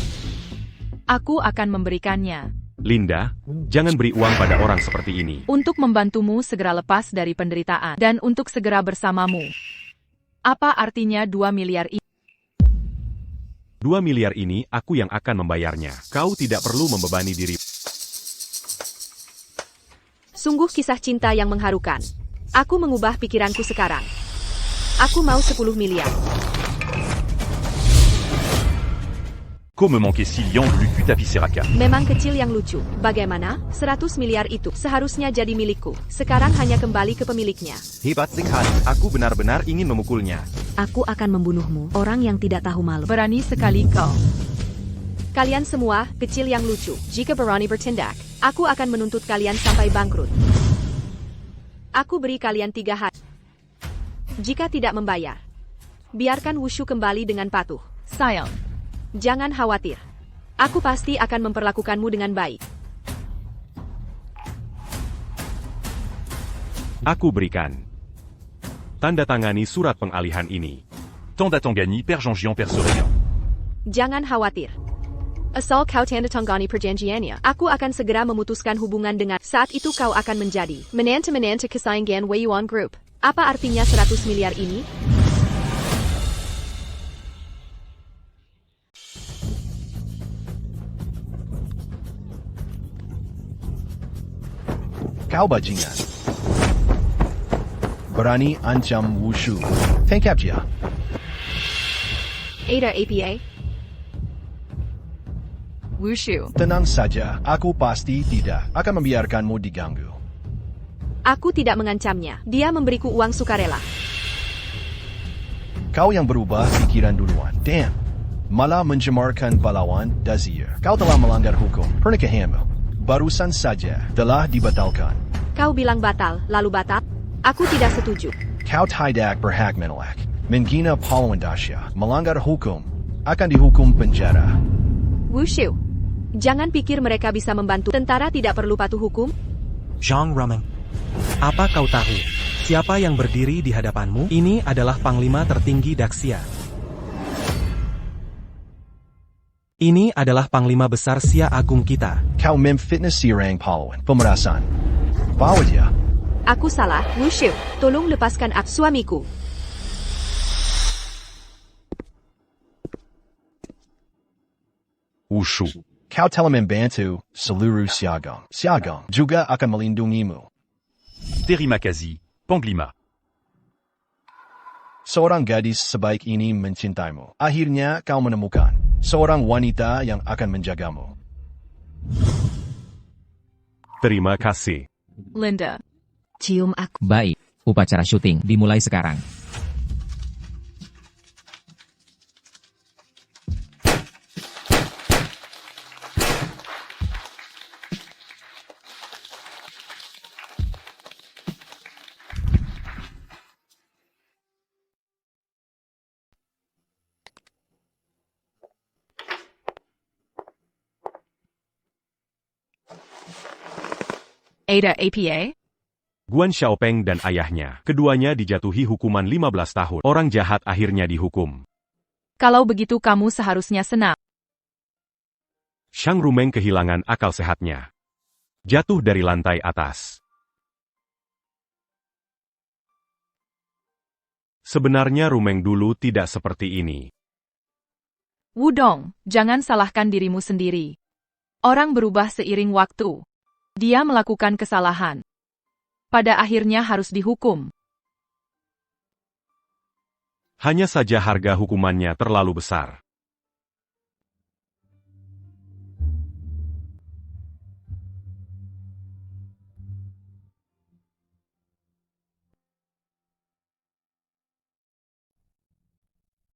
Aku akan memberikannya. Linda, jangan beri uang pada orang seperti ini. Untuk membantumu segera lepas dari penderitaan. Dan untuk segera bersamamu. Apa artinya 2 miliar ini? 2 miliar ini aku yang akan membayarnya. Kau tidak perlu membebani diri. Sungguh kisah cinta yang mengharukan. Aku mengubah pikiranku sekarang. Aku mau 10 miliar. Kau me manquait si lion de lucu tapi seraka. Memang kecil yang lucu. Bagaimana? 100 miliar itu seharusnya jadi milikku. Sekarang hanya kembali ke pemiliknya. Hebat sekali. Aku benar-benar ingin memukulnya. Aku akan membunuhmu, orang yang tidak tahu malu. Berani sekali kau. Kalian semua, kecil yang lucu. Jika berani bertindak, aku akan menuntut kalian sampai bangkrut. Aku beri kalian 3 hari. Jika tidak membayar, biarkan Wushu kembali dengan patuh. Sayang. Jangan khawatir. Aku pasti akan memperlakukanmu dengan baik. Aku berikan. Tanda tangani surat pengalihan ini. Tandatangani perjanjian perceraian. Jangan khawatir. Asal kau tanda tanggani perjanjiannya, Aku akan segera memutuskan hubungan dengan. Saat itu kau akan menjadi. menanta kesayangan Weiyuan Group. Apa artinya 100 miliar ini? Kau bajingan. Berani ancam Wushu. Tangkap dia. Ada APA? Wushu. Tenang saja, aku pasti tidak akan membiarkanmu diganggu. Aku tidak mengancamnya. Dia memberiku uang sukarela. Kau yang berubah pikiran duluan. Damn. Malah mencemarkan pahlawan Dazir. Kau telah melanggar hukum. Pernikahanmu barusan saja telah dibatalkan. Kau bilang batal, lalu batal? Aku tidak setuju. Kau tidak berhak menolak. Menghina pahlawan Dasya, melanggar hukum, akan dihukum penjara. Wushu. Jangan pikir mereka bisa membantu. Tentara tidak perlu patuh hukum. Zhang Rumeng. Apa kau tahu? Siapa yang berdiri di hadapanmu? Ini adalah Panglima tertinggi Daxia. Ini adalah Panglima Besar Sia Agung kita. Kau memfitnah si orang pahlawan. Pemerasan. Bawa dia. Aku salah, Wushu. Tolong lepaskan aku, suamiku. Wushu. Kau telah membantu seluruh Siagong. Siagong juga akan melindungimu. Terima kasih, Panglima. Seorang gadis sebaik ini mencintaimu. Akhirnya kau menemukan seorang wanita yang akan menjagamu. Terima kasih. Linda. Cium aku. Baik, upacara syuting dimulai sekarang. Ada APA? Guan Xiaopeng dan ayahnya, keduanya dijatuhi hukuman 15 tahun. Orang jahat akhirnya dihukum. Kalau begitu kamu seharusnya senang. Zhang Rumeng kehilangan akal sehatnya. Jatuh dari lantai atas. Sebenarnya Rumeng dulu tidak seperti ini. Wudong, jangan salahkan dirimu sendiri. Orang berubah seiring waktu. Dia melakukan kesalahan. Pada akhirnya harus dihukum. Hanya saja harga hukumannya terlalu besar.